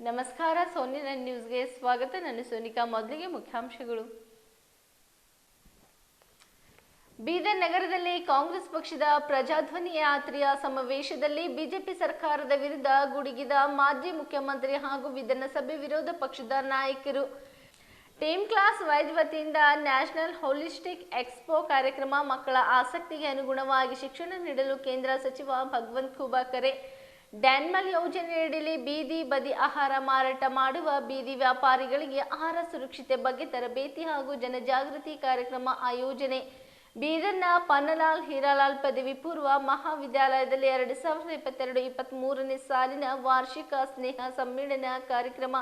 ನಮಸ್ಕಾರ ಸೋನಿ ನ್ಯೂಸ್ಗೆ ಸ್ವಾಗತ. ನಾನು ಸೋನಿಕಾ. ಮೊದಲಿಗೆ ಮುಖ್ಯಾಂಶಗಳು. ಬೀದರ್ ನಗರದಲ್ಲಿ ಕಾಂಗ್ರೆಸ್ ಪಕ್ಷದ ಪ್ರಜಾಧ್ವನಿ ಯಾತ್ರೆಯ ಸಮಾವೇಶದಲ್ಲಿ ಬಿಜೆಪಿ ಸರ್ಕಾರದ ವಿರುದ್ಧ ಗುಡುಗಿದ ಮಾಜಿ ಮುಖ್ಯಮಂತ್ರಿ ಹಾಗೂ ವಿಧಾನಸಭೆ ವಿರೋಧ ಪಕ್ಷದ ನಾಯಕರು. ಟೀಮ್ ಕ್ಲಾಸ್ ವೈಸ್ ವತಿಯಿಂದ ನ್ಯಾಷನಲ್ ಹೋಲಿಸ್ಟಿಕ್ ಎಕ್ಸ್ಪೋ ಕಾರ್ಯಕ್ರಮ. ಮಕ್ಕಳ ಆಸಕ್ತಿಗೆ ಅನುಗುಣವಾಗಿ ಶಿಕ್ಷಣ ನೀಡಲು ಕೇಂದ್ರ ಸಚಿವ ಭಗವಂತ ಖೂಬಾ ಕರೆ. ಡ್ಯಾನ್ಮಲ್ ಯೋಜನೆಯಡಿಯಲ್ಲಿ ಬೀದಿ ಬದಿ ಆಹಾರ ಮಾರಾಟ ಮಾಡುವ ಬೀದಿ ವ್ಯಾಪಾರಿಗಳಿಗೆ ಆಹಾರ ಸುರಕ್ಷತೆ ಬಗ್ಗೆ ತರಬೇತಿ ಹಾಗೂ ಜನಜಾಗೃತಿ ಕಾರ್ಯಕ್ರಮ ಆಯೋಜನೆ. ಬೀದರ್ನ ಪನ್ನಲಾಲ್ ಹೀರಾಲಾಲ್ ಪದವಿ ಪೂರ್ವ ಮಹಾವಿದ್ಯಾಲಯದಲ್ಲಿ 2022-23ನೇ ಸಾಲಿನ ವಾರ್ಷಿಕ ಸ್ನೇಹ ಸಮ್ಮೇಳನ ಕಾರ್ಯಕ್ರಮ.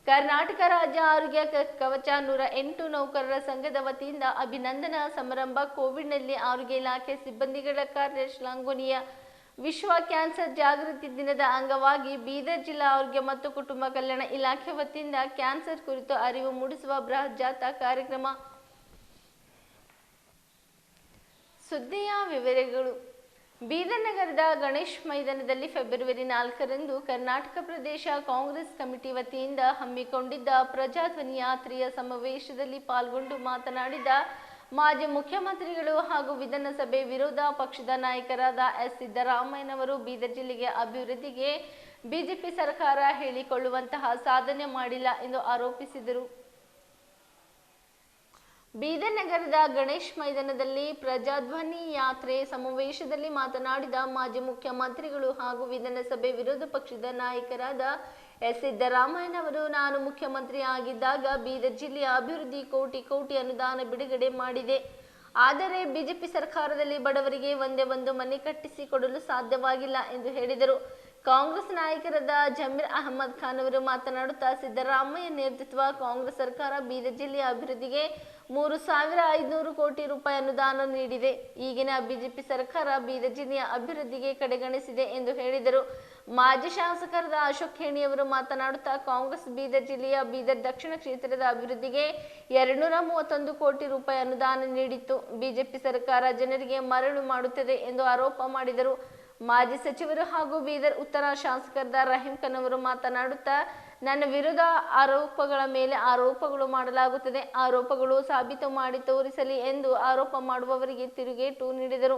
ಕರ್ನಾಟಕ ರಾಜ್ಯ ಆರೋಗ್ಯ ಕವಚ 108 ನೌಕರರ ಸಂಘದ ವತಿಯಿಂದ ಅಭಿನಂದನಾ ಸಮಾರಂಭ. ಕೋವಿಡ್ನಲ್ಲಿ ಆರೋಗ್ಯ ಇಲಾಖೆ ಸಿಬ್ಬಂದಿಗಳ ಕಾರ್ಯ ಶ್ಲಾಘನೀಯ. ವಿಶ್ವ ಕ್ಯಾನ್ಸರ್ ಜಾಗೃತಿ ದಿನದ ಅಂಗವಾಗಿ ಬೀದರ್ ಜಿಲ್ಲಾ ಆರೋಗ್ಯ ಮತ್ತು ಕುಟುಂಬ ಕಲ್ಯಾಣ ಇಲಾಖೆ ವತಿಯಿಂದ ಕ್ಯಾನ್ಸರ್ ಕುರಿತು ಅರಿವು ಮೂಡಿಸುವ ಬೃಹತ್ ಜಾಥಾ ಕಾರ್ಯಕ್ರಮ. ಸುದ್ದಿಯ ವಿವರಗಳು. ಬೀದರ್ ನಗರದ ಗಣೇಶ್ ಮೈದಾನದಲ್ಲಿ ಫೆಬ್ರವರಿ 4ರಂದು ಕರ್ನಾಟಕ ಪ್ರದೇಶ ಕಾಂಗ್ರೆಸ್ ಕಮಿಟಿ ವತಿಯಿಂದ ಹಮ್ಮಿಕೊಂಡಿದ್ದ ಪ್ರಜಾಧ್ವನಿ ಯಾತ್ರೆಯ ಸಮಾವೇಶದಲ್ಲಿ ಪಾಲ್ಗೊಂಡು ಮಾತನಾಡಿದ ಮಾಜಿ ಮುಖ್ಯಮಂತ್ರಿಗಳು ಹಾಗೂ ವಿಧಾನಸಭೆ ವಿರೋಧ ಪಕ್ಷದ ನಾಯಕರಾದ ಎಸ್ ಸಿದ್ದರಾಮಯ್ಯನವರು ಬೀದರ್ ಜಿಲ್ಲೆಗೆ ಅಭಿವೃದ್ಧಿಗೆ ಬಿಜೆಪಿ ಸರ್ಕಾರ ಹೇಳಿಕೊಳ್ಳುವಂತಹ ಸಾಧನೆ ಮಾಡಿಲ್ಲ ಎಂದು ಆರೋಪಿಸಿದರು. ಬೀದರ್ ನಗರದ ಗಣೇಶ್ ಮೈದಾನದಲ್ಲಿ ಪ್ರಜಾಧ್ವನಿ ಯಾತ್ರೆ ಸಮಾವೇಶದಲ್ಲಿ ಮಾತನಾಡಿದ ಮಾಜಿ ಮುಖ್ಯಮಂತ್ರಿಗಳು ಹಾಗೂ ವಿಧಾನಸಭೆ ವಿರೋಧ ಪಕ್ಷದ ನಾಯಕರಾದ ಎಸ್ ಸಿದ್ದರಾಮಯ್ಯನವರು, ನಾನು ಮುಖ್ಯಮಂತ್ರಿ ಆಗಿದ್ದಾಗ ಬೀದರ್ ಜಿಲ್ಲೆಯ ಅಭಿವೃದ್ಧಿ ಕೋಟಿ ಅನುದಾನ ಬಿಡುಗಡೆ ಮಾಡಿದೆ. ಆದರೆ ಬಿಜೆಪಿ ಸರ್ಕಾರದಲ್ಲಿ ಬಡವರಿಗೆ ಒಂದೇ ಒಂದು ಮನೆ ಕಟ್ಟಿಸಿ ಕೊಡಲು ಸಾಧ್ಯವಾಗಿಲ್ಲ ಎಂದು ಹೇಳಿದರು. ಕಾಂಗ್ರೆಸ್ ನಾಯಕರಾದ ಜಮೀರ್ ಅಹಮದ್ ಖಾನ್ ಅವರು ಮಾತನಾಡುತ್ತಾ, ಸಿದ್ದರಾಮಯ್ಯ ನೇತೃತ್ವ ಕಾಂಗ್ರೆಸ್ ಸರ್ಕಾರ ಬೀದರ್ ಜಿಲ್ಲೆಯ ಅಭಿವೃದ್ಧಿಗೆ 3,500 ಕೋಟಿ ರೂಪಾಯಿ ಅನುದಾನ ನೀಡಿದೆ. ಈಗಿನ ಬಿಜೆಪಿ ಸರ್ಕಾರ ಬೀದರ್ ಜಿಲ್ಲೆಯ ಅಭಿವೃದ್ಧಿಗೆ ಕಡೆಗಣಿಸಿದೆ ಎಂದು ಹೇಳಿದರು. ಮಾಜಿ ಶಾಸಕರಾದ ಅಶೋಕ್ ಖೇಣಿಯವರು ಮಾತನಾಡುತ್ತಾ, ಕಾಂಗ್ರೆಸ್ ಬೀದರ್ ಜಿಲ್ಲೆಯ ಬೀದರ್ ದಕ್ಷಿಣ ಕ್ಷೇತ್ರದ ಅಭಿವೃದ್ಧಿಗೆ 231 ಕೋಟಿ ರೂಪಾಯಿ ಅನುದಾನ ನೀಡಿತ್ತು. ಬಿಜೆಪಿ ಸರ್ಕಾರ ಜನರಿಗೆ ಮರಳು ಮಾಡುತ್ತದೆ ಎಂದು ಆರೋಪ ಮಾಡಿದರು. ಮಾಜಿ ಸಚಿವರು ಹಾಗೂ ಬೀದರ್ ಉತ್ತರ ಶಾಸಕರಾದ ರಹೀಂ ಖಾನ್ ಅವರು ಮಾತನಾಡುತ್ತಾ, ನನ್ನ ವಿರುದ್ಧ ಆರೋಪಗಳ ಮೇಲೆ ಆರೋಪಗಳು ಮಾಡಲಾಗುತ್ತದೆ. ಆರೋಪಗಳು ಸಾಬೀತು ಮಾಡಿ ತೋರಿಸಲಿ ಎಂದು ಆರೋಪ ಮಾಡುವವರಿಗೆ ತಿರುಗೇಟು ನೀಡಿದರು.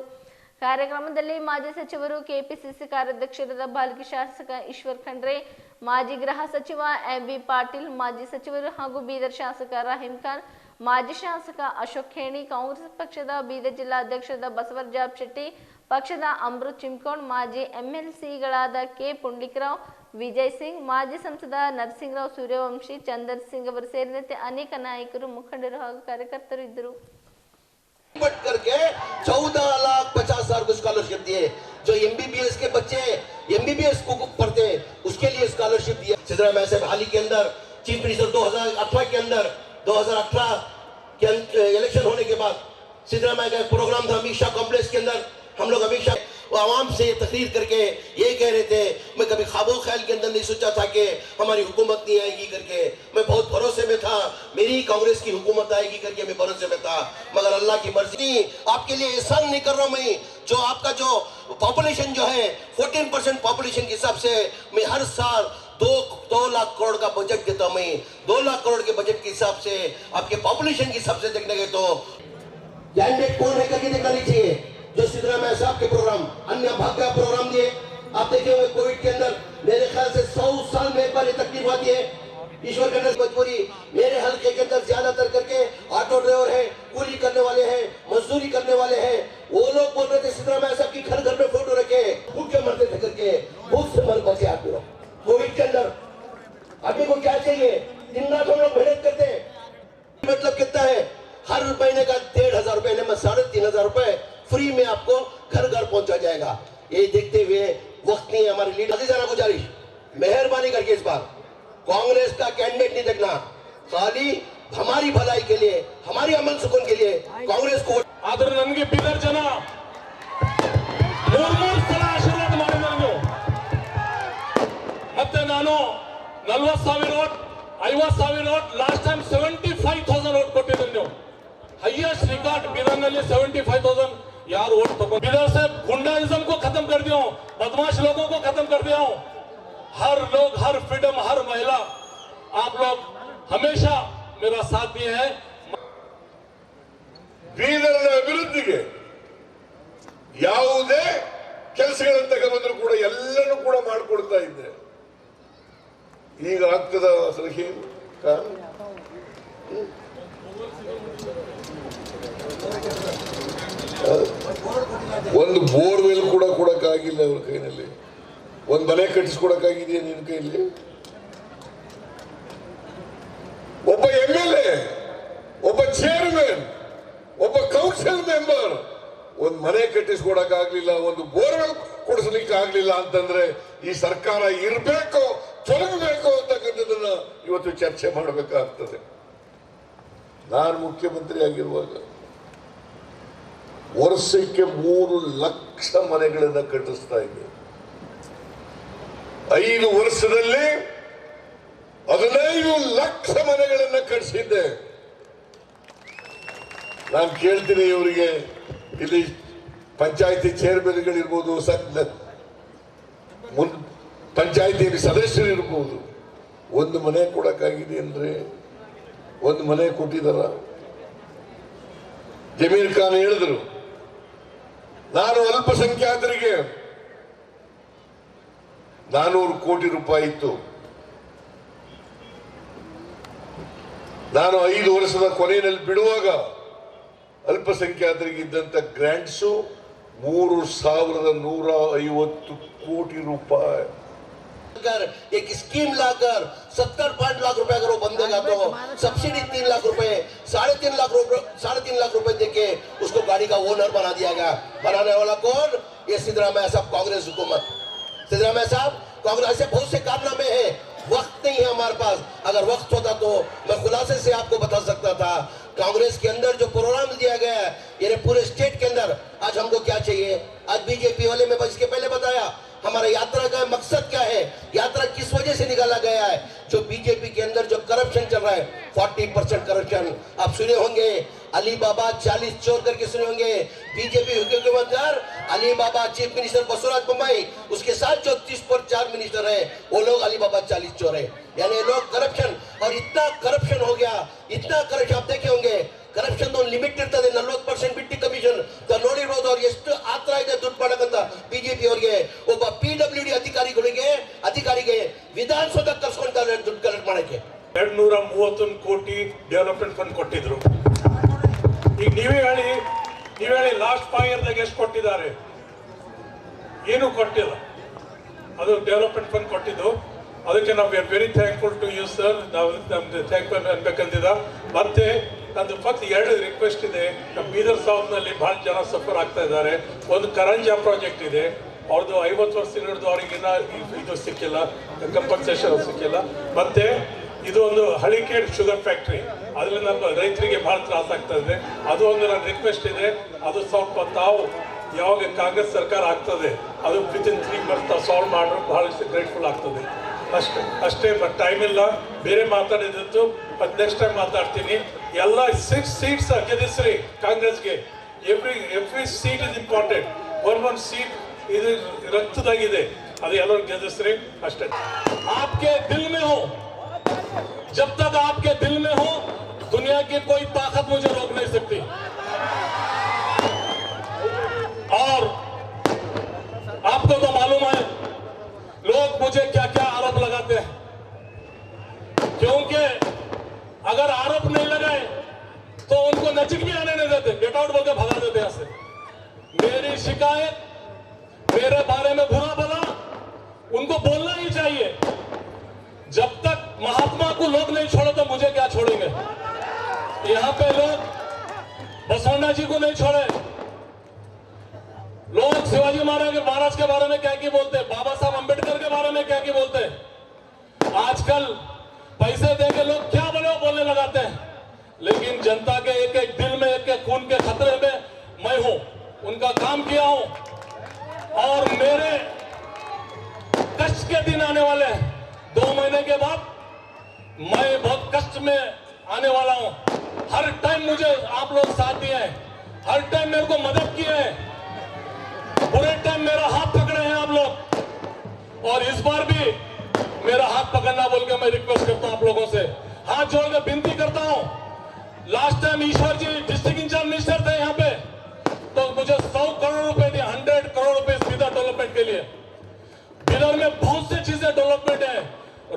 ಕಾರ್ಯಕ್ರಮದಲ್ಲಿ ಮಾಜಿ ಸಚಿವರು, ಕೆಪಿಸಿಸಿ ಕಾರ್ಯಾಧ್ಯಕ್ಷರಾದ ಬಾಲ್ಕಿ, ಶಾಸಕ ಈಶ್ವರ್ ಖಂಡ್ರೆ, ಮಾಜಿ ಗೃಹ ಸಚಿವ ಎಂ.ಬಿ. ಪಾಟೀಲ್, ಮಾಜಿ ಸಚಿವರು ಹಾಗೂ ಬೀದರ್ ಶಾಸಕ ರಹೀಂ ಖಾನ್, ಮಾಜಿ ಶಾಸಕ ಅಶೋಕ್ ಖೇಣಿ, ಕಾಂಗ್ರೆಸ್ ಪಕ್ಷದ ಬೀದರ್ ಜಿಲ್ಲಾ ಅಧ್ಯಕ್ಷರಾದ ಬಸವರಾಜ ಶೆಟ್ಟಿ, ಪಕ್ಷದ ಅಮೃತ್ ಚಿಮ್ಕೋಡ್, ಮಾಜಿ ಎಂಎಲ್ಸಿಗಳಾದ ಕೆ ಪುಂಡಿಕರಾವ್, ವಿಜಯ್ ಸಿಂಗ್, ಮಾಜಿ ಸಂಸದ ನರಸಿಂಗರಾವ್ ಸೂರ್ಯವಂಶಿ, ಚಂದರ್ ಸಿಂಗ್ ಅವರು ಸೇರಿದಂತೆ ಅನೇಕ ನಾಯಕರು, ಮುಖಂಡರು ಹಾಗೂ ಕಾರ್ಯಕರ್ತರು ಇದ್ದರು. करके 14,50,000 को स्कॉलरशिप दिए. जो एमबीबीएस के बच्चे एमबीबीएस को पढ़ते उसके लिए स्कॉलरशिप दिया. सिद्धरामैया साहब हाल ही के अंदर चीफ मिनिस्टर 2018 के अंदर 2018 के इलेक्शन होने के बाद सिद्धरामैया का प्रोग्राम था अमीषा कॉम्प्लेक्स के अंदर. हम लोग अमीषा वो आवाम से तकरीर करके ये कह रहे थे, मैं कभी ख्वाबो ख्याल के अंदर नहीं सोचा था कि हमारी हुकूमत नहीं आएगी करके. मैं बहुत भरोसे में था मेरी कांग्रेस की हुकूमत आएगी करके मैं भरोसे में था. मगर अल्लाह की मर्जी, आपके लिए एहसान नहीं कर रहा मैं. जो आपका जो पॉपुलेशन जो है 14% पॉपुलेशन के हिसाब से मैं हर साल 2 लाख करोड़ का बजट देता हूँ. मैं 2 लाख करोड़ के बजट के हिसाब से आपके पॉपुलेशन के हिसाब से देखने गए तो कैंडिडेट कौन है करके देखना नहीं चाहिए. जो सिद्धरामैया साहब के प्रोग्राम अन्य भाग्य प्रोग्राम दिए आप देखे हुए कोविड के अंदर मेरे ख्याल से 100 साल में एक बार ये तकलीफ आती है. ईश्वर खंडर मजबूरी मेरे हल्के के अंदर ज्यादातर करके ऑटो ड्राइवर है, कूली करने वाले हैं, मजदूरी करने वाले हैं. वो लोग बोल रहे थे सिद्धरामैया साहब की घर घर में फोटो रखे भूख के मरते थे करके. भूख से मर बचे आप लोग कोविड के अंदर. अभी को क्या चाहिए, दिन रात हम लोग मेहनत करते हैं. मतलब कितना है, हर महीने का 1,500 रुपए में 3,500 रुपए फ्री में आपको घर घर पहुंचा जाएगा. ये देखते हुए वक्त नहीं है हमारे लीडर जाना गुजारिश मेहरबानी करके इस बार कांग्रेस का कैंडिडेट नहीं देखना, खाली हमारी भलाई के लिए हमारी अमन सुकून के लिए कांग्रेस को. आदर ननगे बीदर जन 3 ಸಲ ಆಶೀರ್ವಾದ ಮಾಡಿದ್ರು. ಮತ್ತೆ ನಾನು 40,000 vote 50,000 vote last time 75,000 vote ಕೊಟ್ಟಿದ್ರು. ನೀವು हाईएस्ट रिकॉर्ड बीदर ನಲ್ಲಿ 75,000 यार वोट तो बीदर से गुंडाइज्म को खत्म कर दिया, बदमाश लोगों को खत्म कर दिया. हर लोग, हर फ्रीडम, हर महिला, आप लोग हमेशा मेरा साथ दिए हैं। ಬೀದರ್ನ ಅಭಿವೃದ್ಧಿಗೆ ಯಾವುದೇ ಕೆಲಸಗಳನ್ನು ತಗೊಂಡ್ರು ಕೂಡ ಎಲ್ಲನೂ ಕೂಡ ಮಾಡಿಕೊಡ್ತಾ ಇದ್ದೆ. ಈಗ ಆಗ್ತದ ಸಲಹೆ ಒಂದು ಬೋರ್ವೆಲ್ ಕೂಡ ಕೊಡಕ್ಕಾಗಿಲ್ಲ ಅವ್ರ ಕೈನಲ್ಲಿ. ಒಂದು ಮನೆ ಕಟ್ಟಿಸ್ಕೊಡಕ್ಕಾಗಿದೆಯಾ ನಿನ್ನ ಕೈಯಲ್ಲಿ? ಒಬ್ಬ MLA, ಒಬ್ಬ ಚೇರ್ಮನ್, ಒಬ್ಬ ಕೌನ್ಸಿಲ್ ಮೆಂಬರ್ ಒಂದು ಮನೆ ಕಟ್ಟಿಸ್ಕೊಡಕ್ಕಾಗ್ಲಿಲ್ಲ, ಒಂದು ಬೋರ್ವೆಲ್ ಕೊಡಿಸ್ಲಿಕ್ಕೆ ಆಗ್ಲಿಲ್ಲ ಅಂತಂದ್ರೆ ಈ ಸರ್ಕಾರ ಇರಬೇಕು, ತೊಲಗಬೇಕು ಅಂತಕ್ಕಂಥದ್ದನ್ನ ಇವತ್ತು ಚರ್ಚೆ ಮಾಡಬೇಕಾಗ್ತದೆ. ನಾನು ಮುಖ್ಯಮಂತ್ರಿ ಆಗಿರುವಾಗ ವರ್ಷಕ್ಕೆ 3 ಲಕ್ಷ ಮನೆಗಳನ್ನ ಕಟ್ಟಿಸ್ತಾ ಇದ್ದೆ. 5 ವರ್ಷದಲ್ಲಿ 15 ಲಕ್ಷ ಮನೆಗಳನ್ನ ಕಟ್ಟಿಸಿದ್ದೆ. ನಾನು ಕೇಳ್ತೀನಿ ಇವರಿಗೆ, ಇಲ್ಲಿ ಪಂಚಾಯತಿ ಚೇರ್ಮನ್ಗಳಿರ್ಬೋದು, ಪಂಚಾಯತಿ ಸದಸ್ಯರಿರ್ಬೋದು, ಒಂದು ಮನೆ ಕೊಡಕ್ಕಾಗಿದೆ ಅಂದ್ರೆ ಒಂದು ಮನೆ ಕೊಟ್ಟಿದಾರ? ಜಮೀರ್ ಖಾನ್ ಹೇಳಿದ್ರು, ನಾನು ಅಲ್ಪಸಂಖ್ಯಾತರಿಗೆ 400 ಕೋಟಿ ರೂಪಾಯಿ ಇತ್ತು, ನಾನು 5 ವರ್ಷದ ಕೊನೆಯಲ್ಲಿ ಬಿಡುವಾಗ ಅಲ್ಪಸಂಖ್ಯಾತರಿಗೆ ಇದ್ದಂತ ಗ್ರಾಂಟ್ಸು 3150 ಕೋಟಿ ರೂಪಾಯಿ. एक स्कीम लाकर 70-5 लाख रुपए अगर वो बंदेगा तो सब्सिडी 3 लाख रुपए, 3.5 लाख रुपए देके उसको गाड़ी का ओनर बना दिया गया। बनाने वाला कौन? ये सिद्धरामैया साहब, कांग्रेस हुकूमत। सिद्धरामैया साहब, कांग्रेस से बहुत से कारनामे हैं, वक्त नहीं है हमारे पास। अगर वक्त होता तो मैं खुलासे से आपको बता सकता था। कांग्रेस के अंदर जो प्रोग्राम दिया गया है, ये पूरे स्टेट के अंदर, आज हमको क्या चाहिए? आज बीजेपी वाले में इसके पहले बताया हमारा यात्रा का मकसद क्या है, यात्रा किस वजह से निकाला गया है। जो बीजेपी के अंदर जो करप्शन चल रहा है, 40% करप्शन आप सुने होंगे। अली बाबा 40 चोर करके सुने होंगे। बीजेपी हुकूमत अली बाबा चीफ मिनिस्टर बसवराज बोम्मई, उसके साथ जो 30 मिनिस्टर है वो लोग अली बाबा 40 चोर है। यानी लोग करप्शन, और इतना करप्शन हो गया, इतना करप्शन आप देखे होंगे। करप्शन तो लिमिट ಇರ್ತದೆ, 40% ಬಿಟ್ಟಿ ಕಮಿಷನ್ ನೋಡಿರ್ಬೋದು. ಅವ್ರು ಎಷ್ಟು ಆತ್ರ ಇದೆ ದುಡ್ಡು ಮಾಡಕ್ಕಂತ ಬಿಜೆಪಿ ಅವರಿಗೆ. ಒಬ್ಬ PWD ಅಧಿಕಾರಿಗೆ ವಿಧಾನಸೌಧ ಕರ್ಸ್ಕೊಂತಾರೆ ದುಡ್ಡು ಕಲೆಕ್ಟ್ ಮಾಡಕ್ಕೆ. 231 ಕೋಟಿ ಡೆವಲಪ್ಮೆಂಟ್ ಫಂಡ್ ಕೊಟ್ಟಿದ್ರು. ಈಗ ನೀವೇ ಹೇಳಿ ಲಾಸ್ಟ್ 5 ಇಯರ್ದಾಗ ಎಷ್ಟು ಕೊಟ್ಟಿದ್ದಾರೆ? ಏನು ಕೊಟ್ಟಿಲ್ಲ. ಅದು ಡೆವಲಪ್ಮೆಂಟ್ ಫಂಡ್ ಕೊಟ್ಟಿದ್ದು. ಅದಕ್ಕೆ ನಾವು very thankful to you sir. ನಾವು ನಮ್ದು ಥ್ಯಾಂಕ್ಫುಲ್ ಅನ್ಬೇಕಂತಿದ. ಮತ್ತೆ ನಂದು ಫಕ್ತ್ 2 ರಿಕ್ವೆಸ್ಟ್ ಇದೆ. ನಮ್ಮ ಬೀದರ್ ಸೌತ್ನಲ್ಲಿ ಬಹಳ ಜನ ಸಫರ್ ಆಗ್ತಾ ಇದ್ದಾರೆ. ಒಂದು ಕರಂಜಾ ಪ್ರಾಜೆಕ್ಟ್ ಇದೆ, ಅವ್ರದ್ದು 50 ವರ್ಷ ಹಿಡಿದು ಅವ್ರಿಗಿನ್ನ ಇದು ಸಿಕ್ಕಿಲ್ಲ, ಕಂಪನ್ಸೇಷನ್ ಸಿಕ್ಕಿಲ್ಲ. ಮತ್ತೆ ಇದು ಒಂದು ಹಳಿಕೇಡ್ ಶುಗರ್ ಫ್ಯಾಕ್ಟ್ರಿ, ಅದರಿಂದ ನಮ್ಮ ರೈತರಿಗೆ ಬಹಳ ತ್ರಾಸ ಆಗ್ತಾ ಇದೆ. ಅದು ಒಂದು ನನ್ನ ರಿಕ್ವೆಸ್ಟ್ ಇದೆ. ಅದು ಸ್ವಲ್ಪ ತಾವು ಯಾವಾಗ ಕಾಂಗ್ರೆಸ್ ಸರ್ಕಾರ ಆಗ್ತದೆ ಅದು ವಿತಿನ್ 3 ಮಂತ್ಸ್ ಸಾಲ್ವ್ ಮಾಡಿದ್ರೆ ಬಹಳ ಗ್ರೇಟ್ಫುಲ್ ಆಗ್ತದೆ. ಅಷ್ಟೇ ಬಟ್ ಟೈಮ್ ಇಲ್ಲ, ಬೇರೆ ಮಾತಾಡಿದ್ದು ಮತ್ತೆ ನೆಕ್ಸ್ಟ್ ಟೈಮ್ ಮಾತಾಡ್ತೀನಿ. ಎಲ್ಲ 6 ಸೀಟ್ಸ್ ಗೆಲ್ಲಿಸ್ರಿ ಕಾಂಗ್ರೆಸ್ಗೆ. Every seat is important. ಒಂದೊಂದು ಸೀಟ್ ಇದು ರಕ್ತದಾಗಿದೆ, ಅದು ಎಲ್ಲರೂ ಗೆಲ್ಲಿಸ್ರಿ ಅಷ್ಟೇ. आपके दिल में हो, जब तक आपके दिल में हो दुनिया की कोई ताकत मुझे रोक नहीं सकती. और आपको तो मालूम है लोग मुझे क्या क्या आरोप लगाते हैं, क्योंकि अगर आरोप नहीं लगाए तो उनको नजीक भी आने नहीं देते, गेट आउट बोलकर भगा देते यहाँ से. मेरी शिकायत, मेरे बारे में बुरा भला उनको बोलना ही चाहिए. जब तक महात्मा को लोग नहीं छोड़े तो मुझे क्या छोड़ेंगे? यहाँ पे लोग बसवण्णा जी को नहीं छोड़े, लोग शिवाजी महाराज के बारे में क्या की बोलते, बाबा साहब अंबेडकर के बारे में क्या की बोलते. आजकल पैसे देके लोग क्या बोले वो बोलने लगाते हैं, लेकिन जनता के एक एक दिल में, एक एक खून के खतरे में मैं हूं, उनका काम किया हूं. और मेरे कष्ट के दिन आने वाले हैं. 2 महीने के बाद मैं बहुत कष्ट में आने वाला हूं. हर टाइम मुझे आप लोग साथ दिए हैं, हर टाइम मेरे को मदद किए हैं, बुरे टाइम मेरा हाथ पकड़े हैं आप लोग. और इस बार भी मेरा हाथ पकड़ना बोल के मैं रिक्वेस्ट करता हूं आप लोगों से, हाथ जोड़ के विनती करता हूं। लास्ट टाइम ईश्वर जी डिस्ट्रिक्ट इंचार्ज मिनिस्टर थे यहाँ पे, तो मुझे 100 करोड़ रुपए दिए, 100 करोड़ रुपए सीधा डेवलपमेंट के लिए। बिदर में बहुत सी चीजें डेवलपमेंट है,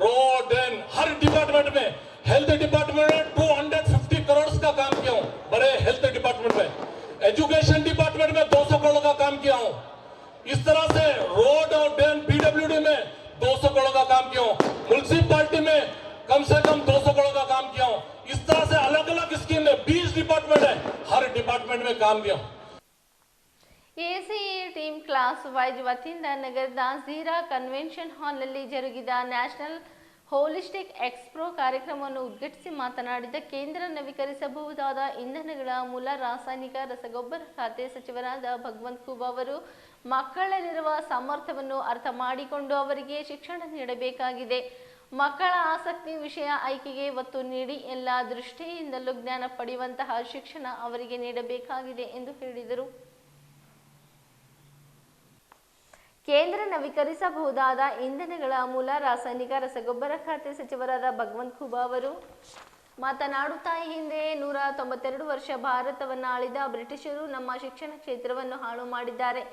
रोड एंड हर डिपार्टमेंट में, हेल्थ डिपार्टमेंट में 250 करोड़ का काम किया हूं, बड़े हेल्थ डिपार्टमेंट में, एजुकेशन डिपार्टमेंट में 200 करोड़ का काम किया हूं। इस तरह से रोड और ड्रेन पीडब्ल्यूडी में 200 करोड़ का काम किया हूं, म्युनिसिपैलिटी में कम से कम 200 करोड़ का काम किया हूं। इस तरह से अलग अलग स्कीम है, 20 डिपार्टमेंट है, हर डिपार्टमेंट में काम किया हूं। ಎಸಿಎ ಟೀಮ್ ಕ್ಲಾಸ್ ವೈಸ್ ವತಿಯಿಂದ ನಗರದ ಝೀರಾ ಕನ್ವೆನ್ಷನ್ ಹಾಲ್ನಲ್ಲಿ ಜರುಗಿದ ನ್ಯಾಷನಲ್ ಹೋಲಿಸ್ಟಿಕ್ ಎಕ್ಸ್ಪ್ರೋ ಕಾರ್ಯಕ್ರಮವನ್ನು ಉದ್ಘಾಟಿಸಿ ಮಾತನಾಡಿದ ಕೇಂದ್ರ ನವೀಕರಿಸಬಹುದಾದ ಇಂಧನಗಳ ಮೂಲ ರಾಸಾಯನಿಕ ರಸಗೊಬ್ಬರ ಖಾತೆ ಸಚಿವರಾದ ಭಗವಂತ್ ಖೂಬ್ ಅವರು ಮಕ್ಕಳಲ್ಲಿರುವ ಸಾಮರ್ಥ್ಯವನ್ನು ಅರ್ಥ ಮಾಡಿಕೊಂಡು ಅವರಿಗೆ ಶಿಕ್ಷಣ ನೀಡಬೇಕಾಗಿದೆ. ಮಕ್ಕಳ ಆಸಕ್ತಿ ವಿಷಯ ಆಯ್ಕೆಗೆ ಒತ್ತು ನೀಡಿ ಎಲ್ಲ ದೃಷ್ಟಿಯಿಂದಲೂ ಜ್ಞಾನ ಪಡೆಯುವಂತಹ ಶಿಕ್ಷಣ ಅವರಿಗೆ ನೀಡಬೇಕಾಗಿದೆ ಎಂದು ಹೇಳಿದರು. ಕೇಂದ್ರ ನವೀಕರಿಸಬಹುದಾದ ಇಂಧನಗಳ ಮೂಲ ರಾಸಾಯನಿಕ ರಸಗೊಬ್ಬರ ಖಾತೆ ಸಚಿವರಾದ ಭಗವಂತ್ ಖೂಬ್ ಅವರು ಮಾತನಾಡುತ್ತಾ, ಈ ಹಿಂದೆ 192 ವರ್ಷ ಭಾರತವನ್ನು ಆಳಿದ ಬ್ರಿಟಿಷರು ನಮ್ಮ ಶಿಕ್ಷಣ ಕ್ಷೇತ್ರವನ್ನು ಹಾಳು ಮಾಡಿದ್ದಾರೆ.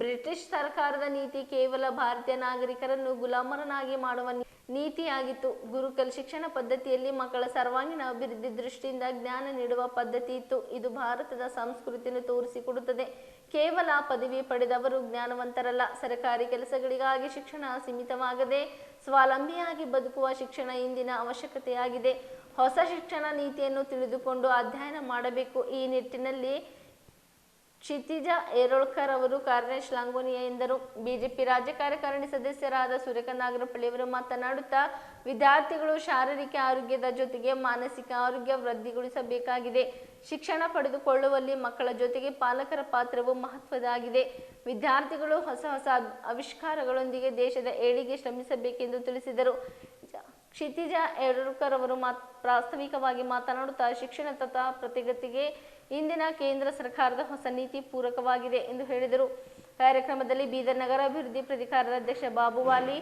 ಬ್ರಿಟಿಷ್ ಸರ್ಕಾರದ ನೀತಿ ಕೇವಲ ಭಾರತೀಯ ನಾಗರಿಕರನ್ನು ಗುಲಾಮರನ್ನಾಗಿ ಮಾಡುವ ನೀತಿಯಾಗಿತ್ತು. ಗುರುಕುಲ ಶಿಕ್ಷಣ ಪದ್ಧತಿಯಲ್ಲಿ ಮಕ್ಕಳ ಸರ್ವಾಂಗೀಣ ಅಭಿವೃದ್ಧಿ ದೃಷ್ಟಿಯಿಂದ ಜ್ಞಾನ ನೀಡುವ ಪದ್ಧತಿ ಇತ್ತು. ಇದು ಭಾರತದ ಸಂಸ್ಕೃತಿಯನ್ನು ತೋರಿಸಿಕೊಡುತ್ತದೆ. ಕೇವಲ ಪದವಿ ಪಡೆದವರು ಜ್ಞಾನವಂತರಲ್ಲ. ಸರ್ಕಾರಿ ಕೆಲಸಗಳಿಗಾಗಿ ಶಿಕ್ಷಣ ಸೀಮಿತವಾಗದೆ ಸ್ವಾವಲಂಬಿಯಾಗಿ ಬದುಕುವ ಶಿಕ್ಷಣ ಇಂದಿನ ಅವಶ್ಯಕತೆಯಾಗಿದೆ. ಹೊಸ ಶಿಕ್ಷಣ ನೀತಿಯನ್ನು ತಿಳಿದುಕೊಂಡು ಅಧ್ಯಯನ ಮಾಡಬೇಕು. ಈ ನಿಟ್ಟಿನಲ್ಲಿ ಕ್ಷಿತಿಜ ಏರೋಳ್ಕರ್ ಅವರು ಕಾರ್ಯ ಶ್ಲಾಘನೀಯ ಎಂದರು. ಬಿಜೆಪಿ ರಾಜ್ಯ ಕಾರ್ಯಕಾರಿಣಿ ಸದಸ್ಯರಾದ ಸೂರ್ಯಕಾಂತ್ ನಾಗರಪಳ್ಳಿ ಅವರು ಮಾತನಾಡುತ್ತಾ, ವಿದ್ಯಾರ್ಥಿಗಳು ಶಾರೀರಿಕ ಆರೋಗ್ಯದ ಜೊತೆಗೆ ಮಾನಸಿಕ ಆರೋಗ್ಯ ವೃದ್ಧಿಗೊಳಿಸಬೇಕಾಗಿದೆ. ಶಿಕ್ಷಣ ಪಡೆದುಕೊಳ್ಳುವಲ್ಲಿ ಮಕ್ಕಳ ಜೊತೆಗೆ ಪಾಲಕರ ಪಾತ್ರವು ಮಹತ್ವದಾಗಿದೆ. ವಿದ್ಯಾರ್ಥಿಗಳು ಹೊಸ ಹೊಸ ಆವಿಷ್ಕಾರಗಳೊಂದಿಗೆ ದೇಶದ ಏಳಿಗೆ ಶ್ರಮಿಸಬೇಕೆಂದು ತಿಳಿಸಿದರು. ಕ್ಷಿತಿಜ ಏರೋಳ್ಕರ್ ಅವರು ಪ್ರಾಸ್ತಾವಿಕವಾಗಿ ಮಾತನಾಡುತ್ತಾ, ಶಿಕ್ಷಣ ತಥಾ ಪ್ರಗತಿಗೆ ಇಂದಿನ ಕೇಂದ್ರ ಸರ್ಕಾರದ ಹೊಸ ನೀತಿ ಪೂರಕವಾಗಿದೆ ಎಂದು ಹೇಳಿದರು. ಕಾರ್ಯಕ್ರಮದಲ್ಲಿ ಬೀದರ್ ನಗರ ಅಭಿವೃದ್ಧಿ ಪ್ರಾಧಿಕಾರದ ಅಧ್ಯಕ್ಷ ಬಾಬುವಾಲಿ,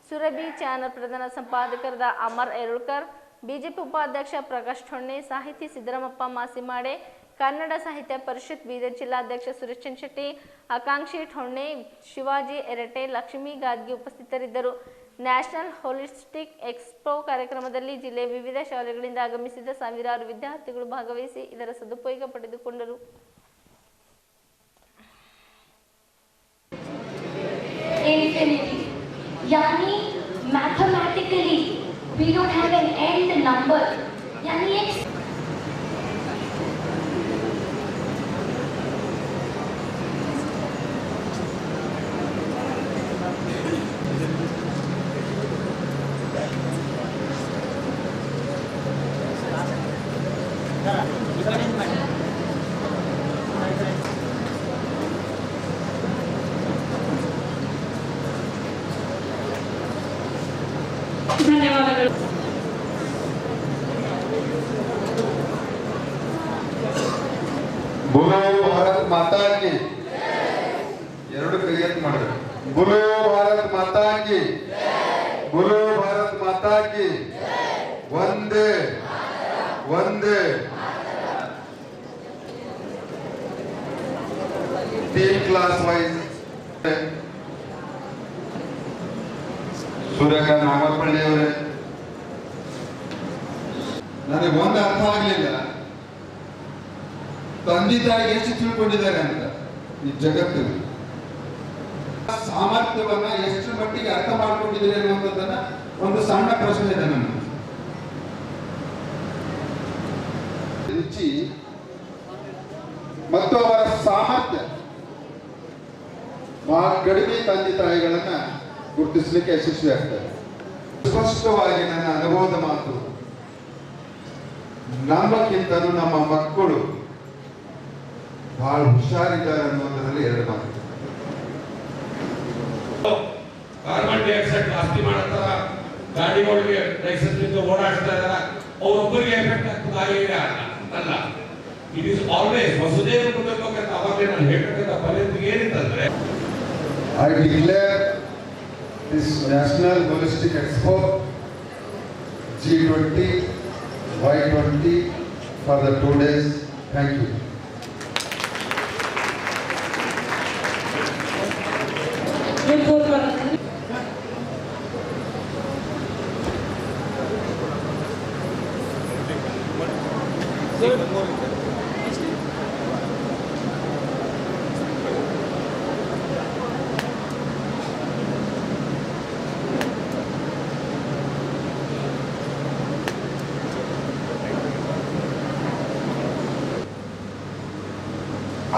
ಸುರಭಿ ಚಾನಲ್ ಪ್ರಧಾನ ಸಂಪಾದಕರಾದ ಅಮರ್ ಏರೋಳ್ಕರ್, ಬಿಜೆಪಿ ಉಪಾಧ್ಯಕ್ಷ ಪ್ರಕಾಶ್ ಠೊಣ್ಣೆ, ಸಾಹಿತಿ ಸಿದ್ದರಾಮಪ್ಪ ಮಾಸಿಮಾಡೆ, ಕನ್ನಡ ಸಾಹಿತ್ಯ ಪರಿಷತ್ ಬೀದರ್ ಜಿಲ್ಲಾಧ್ಯಕ್ಷ ಸುರೇಶ್ ಚಂದ್ರ ಶೆಟ್ಟಿ, ಆಕಾಂಕ್ಷಿ ಠೊಣ್ಣೆ, ಶಿವಾಜಿ ಎರಟೆ, ಲಕ್ಷ್ಮೀ ಗಾದ್ಗಿ ಉಪಸ್ಥಿತರಿದ್ದರು. ನ್ಯಾಷನಲ್ ಹೋಲಿಸ್ಟಿಕ್ ಎಕ್ಸ್ಪೋ ಕಾರ್ಯಕ್ರಮದಲ್ಲಿ ಜಿಲ್ಲೆಯ ವಿವಿಧ ಶಾಲೆಗಳಿಂದ ಆಗಮಿಸಿದ ಸಾವಿರಾರು ವಿದ್ಯಾರ್ಥಿಗಳು ಭಾಗವಹಿಸಿ ಇದರ ಸದುಪಯೋಗ ಪಡೆದುಕೊಂಡರು. Infinity. Yani mathematically we don't have an end number. Yani it's ಧನ್ಯವಾದಗಳು. बोलो भारत माता की, ಎರಡು ಕೈ ಎತ್ತಿ ಮಾಡಿದ್ರು. बोलो भारत माता की, बोलो भारत माता की, वंदे वंदे. Team class wise Suryakant Nagarapalli ಅವರೇ, ನನಗೆ ಒಂದು ಅರ್ಥ ಆಗಲಿಲ್ಲ, ತಂದೆ ತಾಯಿ ಎಷ್ಟು ತಿಳ್ಕೊಂಡಿದ್ದಾರೆ ಅಂತ ಈ ಜಗತ್ತು ಸಾಮರ್ಥ್ಯವನ್ನ ಎಷ್ಟು ಮಟ್ಟಿಗೆ ಅರ್ಥ ಮಾಡ್ಕೊಂಡಿದ್ದಾರೆ ಅನ್ನುವಂಥದ್ದನ್ನ ಒಂದು ಸಣ್ಣ ಪ್ರಶ್ನೆ ಇದೆ ನಮಗೆ. ರುಚಿ ಮತ್ತು ಅವರ ಸಾಮರ್ಥ್ಯ ಬಹಳ ಕಡಿಮೆ ತಂದೆ ತಾಯಿಗಳನ್ನ ಗುರುತಿಸಲಿಕ್ಕೆ ಯಶಸ್ವಿ ಆಗ್ತಾರೆ. ಸ್ಪಷ್ಟವಾಗಿ ನನ್ನ ಅನುಭವದ ಮಾತು, ನಮ್ಮಕ್ಕಿಂತಲೂ ನಮ್ಮ ಮಕ್ಕಳು ಬಹಳ ಹುಷಾರಿದ್ದಾರೆ ಅನ್ನೋದರಲ್ಲಿ ಎರಡು ಮಾತು. ಕಾರ್ಬನ್ ಡೈಆಕ್ಸೈಡ್ ಜಾಸ್ತಿ ಮಾಡತ್ತಾರ, ಗಾಡಿಗಳಿಗೆ ಲೈಸೆನ್ಸ್ ಇದ್ದು ಓಡಾಡ್ತಾ ಇದಾರ, ಅವರೊಬ್ಬರಿಗೆ ಎಫೆಕ್ಟ್ ಆಗ್ತದೆ ಅಲ್ಲ. ಇಟ್ ಈಸ್ ಆಲ್ವೇಸ್ ವಸುದೇವ ಕುಟುಂಬಕ್ಕೆ ಅವಾಗಲೇ ನಾನು ಹೇಳ್ತಕ್ಕಂಥ ಪರಿಸ್ಥಿತಿ ಏನಿತ್ತಂದ್ರೆ, I declare this National Holistic Expo G20, Y20 for the 2 days. Thank you.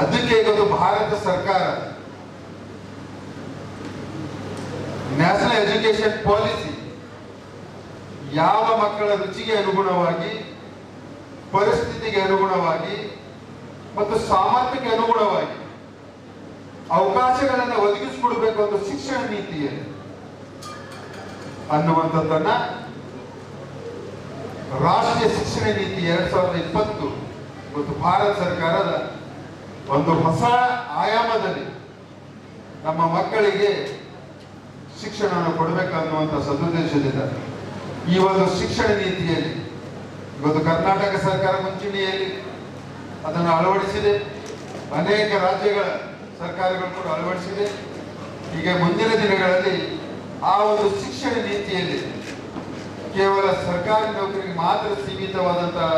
ಅದಕ್ಕೆ ಇವತ್ತು ಭಾರತ ಸರ್ಕಾರ ನ್ಯಾಷನಲ್ ಎಜುಕೇಶನ್ ಪಾಲಿಸಿ ಯಾವ ಮಕ್ಕಳ ರುಚಿಗೆ ಅನುಗುಣವಾಗಿ, ಪರಿಸ್ಥಿತಿಗೆ ಅನುಗುಣವಾಗಿ ಮತ್ತು ಸಾಮರ್ಥ್ಯಕ್ಕೆ ಅನುಗುಣವಾಗಿ ಅವಕಾಶಗಳನ್ನು ಒದಗಿಸಿಕೊಡ್ಬೇಕು ಅಂತ ಶಿಕ್ಷಣ ನೀತಿಯಲ್ಲಿ ಅನ್ನುವಂಥದ್ದನ್ನ ರಾಷ್ಟ್ರೀಯ ಶಿಕ್ಷಣ ನೀತಿ 2020 ಮತ್ತು ಭಾರತ ಸರ್ಕಾರದ ಒಂದು ಹೊಸ ಆಯಾಮದಲ್ಲಿ ನಮ್ಮ ಮಕ್ಕಳಿಗೆ ಶಿಕ್ಷಣವನ್ನು ಕೊಡಬೇಕನ್ನುವಂಥ ಸದುದ್ದೇಶದಿಂದ ಈ ಒಂದು ಶಿಕ್ಷಣ ನೀತಿಯಲ್ಲಿ ಇವತ್ತು ಕರ್ನಾಟಕ ಸರ್ಕಾರ ಮುಂಚೂಣಿಯಲ್ಲಿ ಅದನ್ನು ಅಳವಡಿಸಿದೆ. ಅನೇಕ ರಾಜ್ಯಗಳ ಸರ್ಕಾರಗಳು ಕೂಡ ಅಳವಡಿಸಿದೆ. ಹೀಗೆ ಮುಂದಿನ ದಿನಗಳಲ್ಲಿ ಆ ಒಂದು ಶಿಕ್ಷಣ ನೀತಿಯಲ್ಲಿ ಕೇವಲ ಸರ್ಕಾರಿ ನೌಕರಿಗೆ ಮಾತ್ರ ಸೀಮಿತವಾದಂತಹ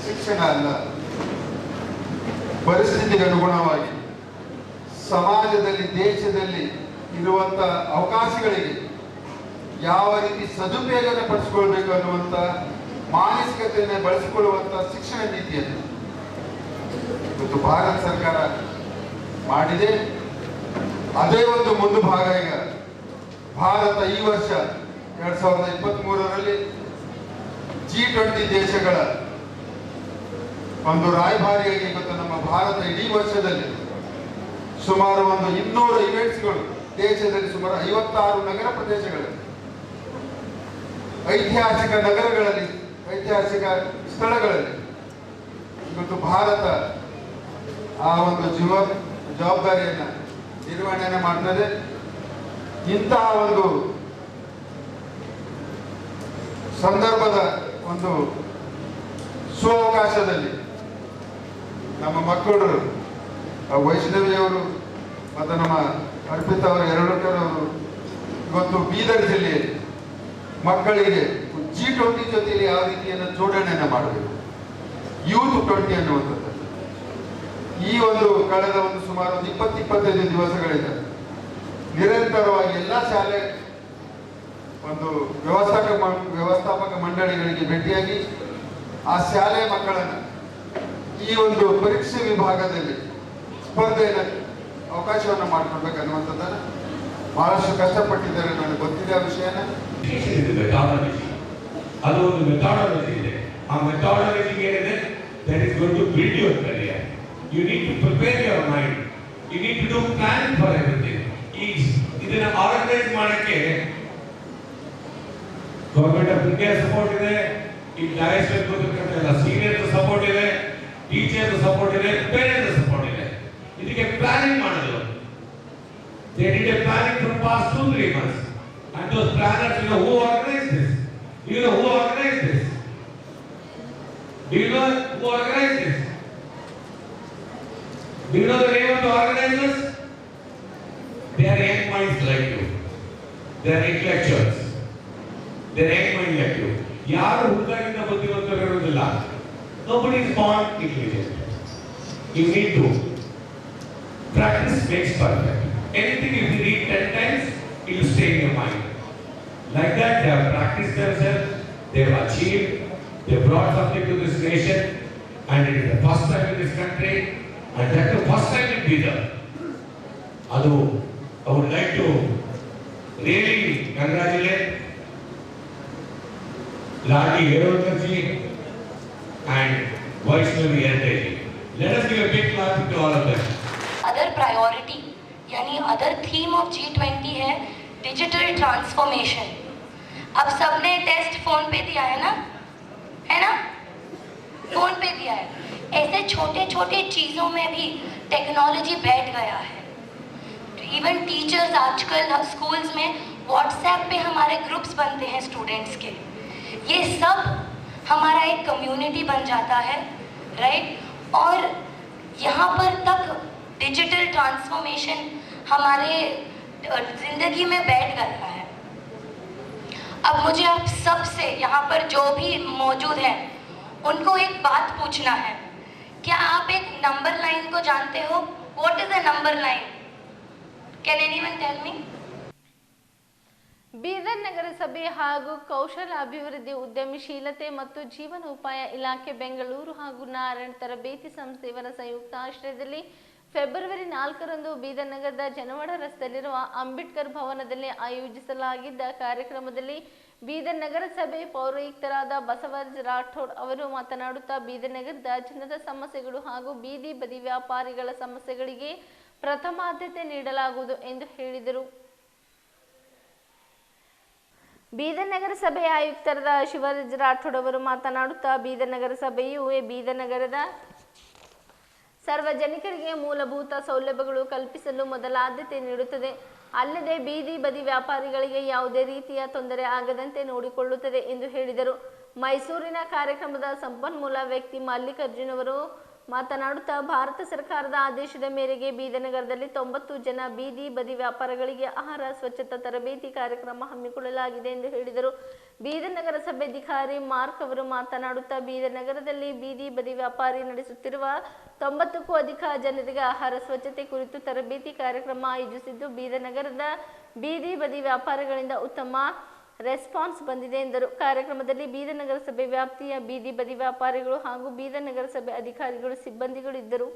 ಶಿಕ್ಷಣ ಅಲ್ಲ, ಪರಿಸ್ಥಿತಿಗೆ ಅನುಗುಣವಾಗಿ ಸಮಾಜದಲ್ಲಿ, ದೇಶದಲ್ಲಿ ಇರುವಂತ ಅವಕಾಶಗಳಿಗೆ ಯಾವ ರೀತಿ ಸದುಪಯೋಗ ಪಡಿಸಿಕೊಳ್ಬೇಕು ಅನ್ನುವಂತ ಮಾನಸಿಕತೆಯನ್ನು ಬಳಸಿಕೊಳ್ಳುವಂತ ಶಿಕ್ಷಣ ನೀತಿಯನ್ನು ಇವತ್ತು ಭಾರತ ಸರ್ಕಾರ ಮಾಡಿದೆ. ಅದೇ ಒಂದು ಮುಂದೆ ಭಾಗ ಈಗ ಭಾರತ ಈ ವರ್ಷ 2023ರಲ್ಲಿ G20 ದೇಶಗಳ ಒಂದು ರಾಯಭಾರಿಯಾಗಿ ಇವತ್ತು ನಮ್ಮ ಭಾರತ ಇಡೀ ವರ್ಷದಲ್ಲಿ ಸುಮಾರು ಒಂದು 200 ಇವೆಂಟ್ಸ್ಗಳು ದೇಶದಲ್ಲಿ ಸುಮಾರು 56 ನಗರ ಪ್ರದೇಶಗಳಲ್ಲಿ, ಐತಿಹಾಸಿಕ ನಗರಗಳಲ್ಲಿ, ಐತಿಹಾಸಿಕ ಸ್ಥಳಗಳಲ್ಲಿ ಇವತ್ತು ಭಾರತ ಆ ಒಂದು ಜವಾಬ್ದಾರಿಯನ್ನ ನಿರ್ವಹಣೆಯನ್ನು ಮಾಡ್ತದೆ. ಇಂತಹ ಒಂದು ಸಂದರ್ಭದ ಒಂದು ಸುವಕಾಶದಲ್ಲಿ ನಮ್ಮ ಮಕ್ಕಳು ವೈಷ್ಣವಿಯವರು ಮತ್ತು ನಮ್ಮ ಅರ್ಪಿತಾ ಅವರು, ಎರಡೂಕರವರು ಇವತ್ತು ಬೀದರ್ ಜಿಲ್ಲೆಯಲ್ಲಿ ಮಕ್ಕಳಿಗೆ G20 ಜೊತೆಯಲ್ಲಿ ಯಾವ ರೀತಿಯನ್ನು ಜೋಡಣೆಯನ್ನು ಮಾಡಬೇಕು, ಯೂತ್ 20 ಅನ್ನುವಂಥದ್ದು ಈ ಒಂದು ಕಳೆದ ಒಂದು ಸುಮಾರು 20-25 ದಿವಸಗಳಿಂದ ನಿರಂತರವಾಗಿ ಎಲ್ಲ ಶಾಲೆ ಒಂದು ವ್ಯವಸ್ಥಾಪಕ ಮಂಡಳಿಗಳಿಗೆ ಭೇಟಿಯಾಗಿ ಆ ಶಾಲೆ ಮಕ್ಕಳನ್ನು ಈ ಒಂದು ಪರೀಕ್ಷೆ ವಿಭಾಗದಲ್ಲಿ ಸ್ಪರ್ಧೆಯನ್ನು ಅವಕಾಶವನ್ನು ಮಾಡಿಕೊಡ್ಬೇಕನ್ನುವಂಥದ್ದನ್ನು ಬಹಳಷ್ಟು ಕಷ್ಟಪಟ್ಟಿದ್ದಾರೆ. ನನಗೆ ಗೊತ್ತಿದೆ ಆ ವಿಷಯನ. ಅದು ಒಂದು ಮೆಥಾಡಾಲಜಿ ಇದೆ. ಆ ಮೆಥಾಡಾಲಜಿಗೆ ಏನಿದೆ, that is going to build your career. You need to prepare your mind. You need to do planning for everything. ಇದನ್ನ ಆರ್ಗನೈಸ್ ಮಾಡಕ್ಕೆ ಗವರ್ಮೆಂಟ್ ಆಫ್ ಇಂಡಿಯಾ ಸಪೋರ್ಟ್ ಇದೆ, ಈ ಡೈರೆಕ್ಷನ್ ಗೊತ್ತಿರತಕ್ಕಂಥ ಸೀನಿಯರ್ ಸಪೋರ್ಟ್ ಇದೆ, ಟೀಚರ್ ಸಪೋರ್ಟ್ ಇದೆ, ಪೇರೆಂಟ್ಸ್ ಸಪೋರ್ಟ್ ಇದೆ. ಇದಕ್ಕೆ planning ಮಾಡೋದು. They did a planning for past 2-3 months, and those planners, you know who organized this? Do you know who organized this? Do you know who organized this? Do you know the name of the organizers? They are young minds like you. They are intellectuals. They are young minds like you. ಯಾರು ಹುಡುಗರಿಂದ ಬುದ್ಧಿವಂತರಿರುವುದಿಲ್ಲ. Nobody is born intelligent. You need to practice makes perfect. Anything if you read 10 times, it will stay in your mind. Like that, they have practiced themselves, they have achieved, they brought something to this nation, and it is the first time in this country, and that the first time in Bidar. Adu, I would like to really congratulate Ladi Heroji and Vaishnavi Heritage. Let us give a big clap to all of them. Other priority यानी other theme of G20 है digital transformation. अब सबने test phone पे दिया है ना, phone पे दिया है. ऐसे छोटे छोटे चीज़ों में भी टेक्नोलॉजी बैठ गया है. इवन टीचर्स आजकल स्कूल्स में व्हाट्सएप पे हमारे ग्रुप्स बनते हैं स्टूडेंट्स के, ये सब हमारा एक कम्युनिटी बन जाता है, राइट। और यहाँ पर तक डिजिटल ट्रांसफॉर्मेशन हमारे ज़िंदगी में बैठ गया है। अब मुझे आप सब से यहाँ पर जो भी मौजूद हैं उनको एक बात पूछना है, क्या आप एक नंबर लाइन को जानते हो? What is a number line? Can anyone tell me? Bidar ನಗರಸಭೆ ಹಾಗೂ ಕೌಶಲಾಭಿವೃದ್ಧಿ ಉದ್ಯಮಶೀಲತೆ ಮತ್ತು ಜೀವನೋಪಾಯ ಇಲಾಖೆ ಬೆಂಗಳೂರು ಹಾಗೂ ನಾರಾಯಣ್ ತರಬೇತಿ ಸಂಸ್ಥೆ ಇವರ ಸಂಯುಕ್ತ ಆಶ್ರಯದಲ್ಲಿ ಫೆಬ್ರವರಿ 4ರಂದು ಬೀದರ್ ನಗರದ ಜನವಾಡ ರಸ್ತೆಯಲ್ಲಿರುವ ಅಂಬೇಡ್ಕರ್ ಭವನದಲ್ಲಿ ಆಯೋಜಿಸಲಾಗಿದ್ದ ಕಾರ್ಯಕ್ರಮದಲ್ಲಿ ಬೀದರ್ ನಗರಸಭೆ ಪೌರಾಯುಕ್ತರಾದ ಬಸವರಾಜ ರಾಠೋಡ್ ಅವರು ಮಾತನಾಡುತ್ತಾ ಬೀದರ್ ನಗರದ ಜನರ ಸಮಸ್ಯೆಗಳು ಹಾಗೂ ಬೀದಿ ಬದಿ ವ್ಯಾಪಾರಿಗಳ ಸಮಸ್ಯೆಗಳಿಗೆ ಪ್ರಥಮ ಆದ್ಯತೆ ನೀಡಲಾಗುವುದು ಎಂದು ಹೇಳಿದರು. ಬೀದರ್ ನಗರಸಭೆಯ ಆಯುಕ್ತರಾದ ಶಿವರಾಜ್ ರಾಠೋಡ್ ಅವರು ಮಾತನಾಡುತ್ತಾ ಬೀದರ್ ನಗರಸಭೆಯು ಬೀದರ್ ನಗರದ ಸಾರ್ವಜನಿಕರಿಗೆ ಮೂಲಭೂತ ಸೌಲಭ್ಯಗಳು ಕಲ್ಪಿಸಲು ಮೊದಲ ಆದ್ಯತೆ ನೀಡುತ್ತದೆ. ಅಲ್ಲದೆ ಬೀದಿ ಬದಿ ವ್ಯಾಪಾರಿಗಳಿಗೆ ಯಾವುದೇ ರೀತಿಯ ತೊಂದರೆ ಆಗದಂತೆ ನೋಡಿಕೊಳ್ಳುತ್ತದೆ ಎಂದು ಹೇಳಿದರು. ಮೈಸೂರಿನ ಕಾರ್ಯಕ್ರಮದ ಸಂಪನ್ಮೂಲ ವ್ಯಕ್ತಿ ಮಲ್ಲಿಕಾರ್ಜುನ್ ಅವರು ಮಾತನಾಡುತ್ತಾ ಭಾರತ ಸರ್ಕಾರದ ಆದೇಶದ ಮೇರೆಗೆ ಬೀದರ್ ನಗರದಲ್ಲಿ 90 ಜನ ಬೀದಿ ಬದಿ ವ್ಯಾಪಾರಗಳಿಗೆ ಆಹಾರ ಸ್ವಚ್ಛತಾ ತರಬೇತಿ ಕಾರ್ಯಕ್ರಮ ಹಮ್ಮಿಕೊಳ್ಳಲಾಗಿದೆ ಎಂದು ಹೇಳಿದರು. ಬೀದರ್ ನಗರಸಭೆ ಅಧಿಕಾರಿ ಮಾರ್ಕ್ ಅವರು ಮಾತನಾಡುತ್ತಾ ಬೀದರ್ ನಗರದಲ್ಲಿ ಬೀದಿ ಬದಿ ವ್ಯಾಪಾರಿ ನಡೆಸುತ್ತಿರುವ 90ಕ್ಕೂ ಅಧಿಕ ಜನರಿಗೆ ಆಹಾರ ಸ್ವಚ್ಛತೆ ಕುರಿತು ತರಬೇತಿ ಕಾರ್ಯಕ್ರಮ ಆಯೋಜಿಸಿದ್ದು ಬೀದರ್ ನಗರದ ಬೀದಿ ಬದಿ ವ್ಯಾಪಾರಿಗಳಿಂದ ಉತ್ತಮ ರೆಸ್ಪಾನ್ಸ್ ಬಂದಿದೆ ಎಂದರು. ಕಾರ್ಯಕ್ರಮದಲ್ಲಿ ಬೀದರ್ ನಗರಸಭೆ ವ್ಯಾಪ್ತಿಯ ಬೀದಿ ಬದಿ ವ್ಯಾಪಾರಿಗಳು ಹಾಗೂ ಬೀದರ್ ನಗರಸಭೆ ಅಧಿಕಾರಿಗಳು ಸಿಬ್ಬಂದಿಗಳು ಇದ್ದರು.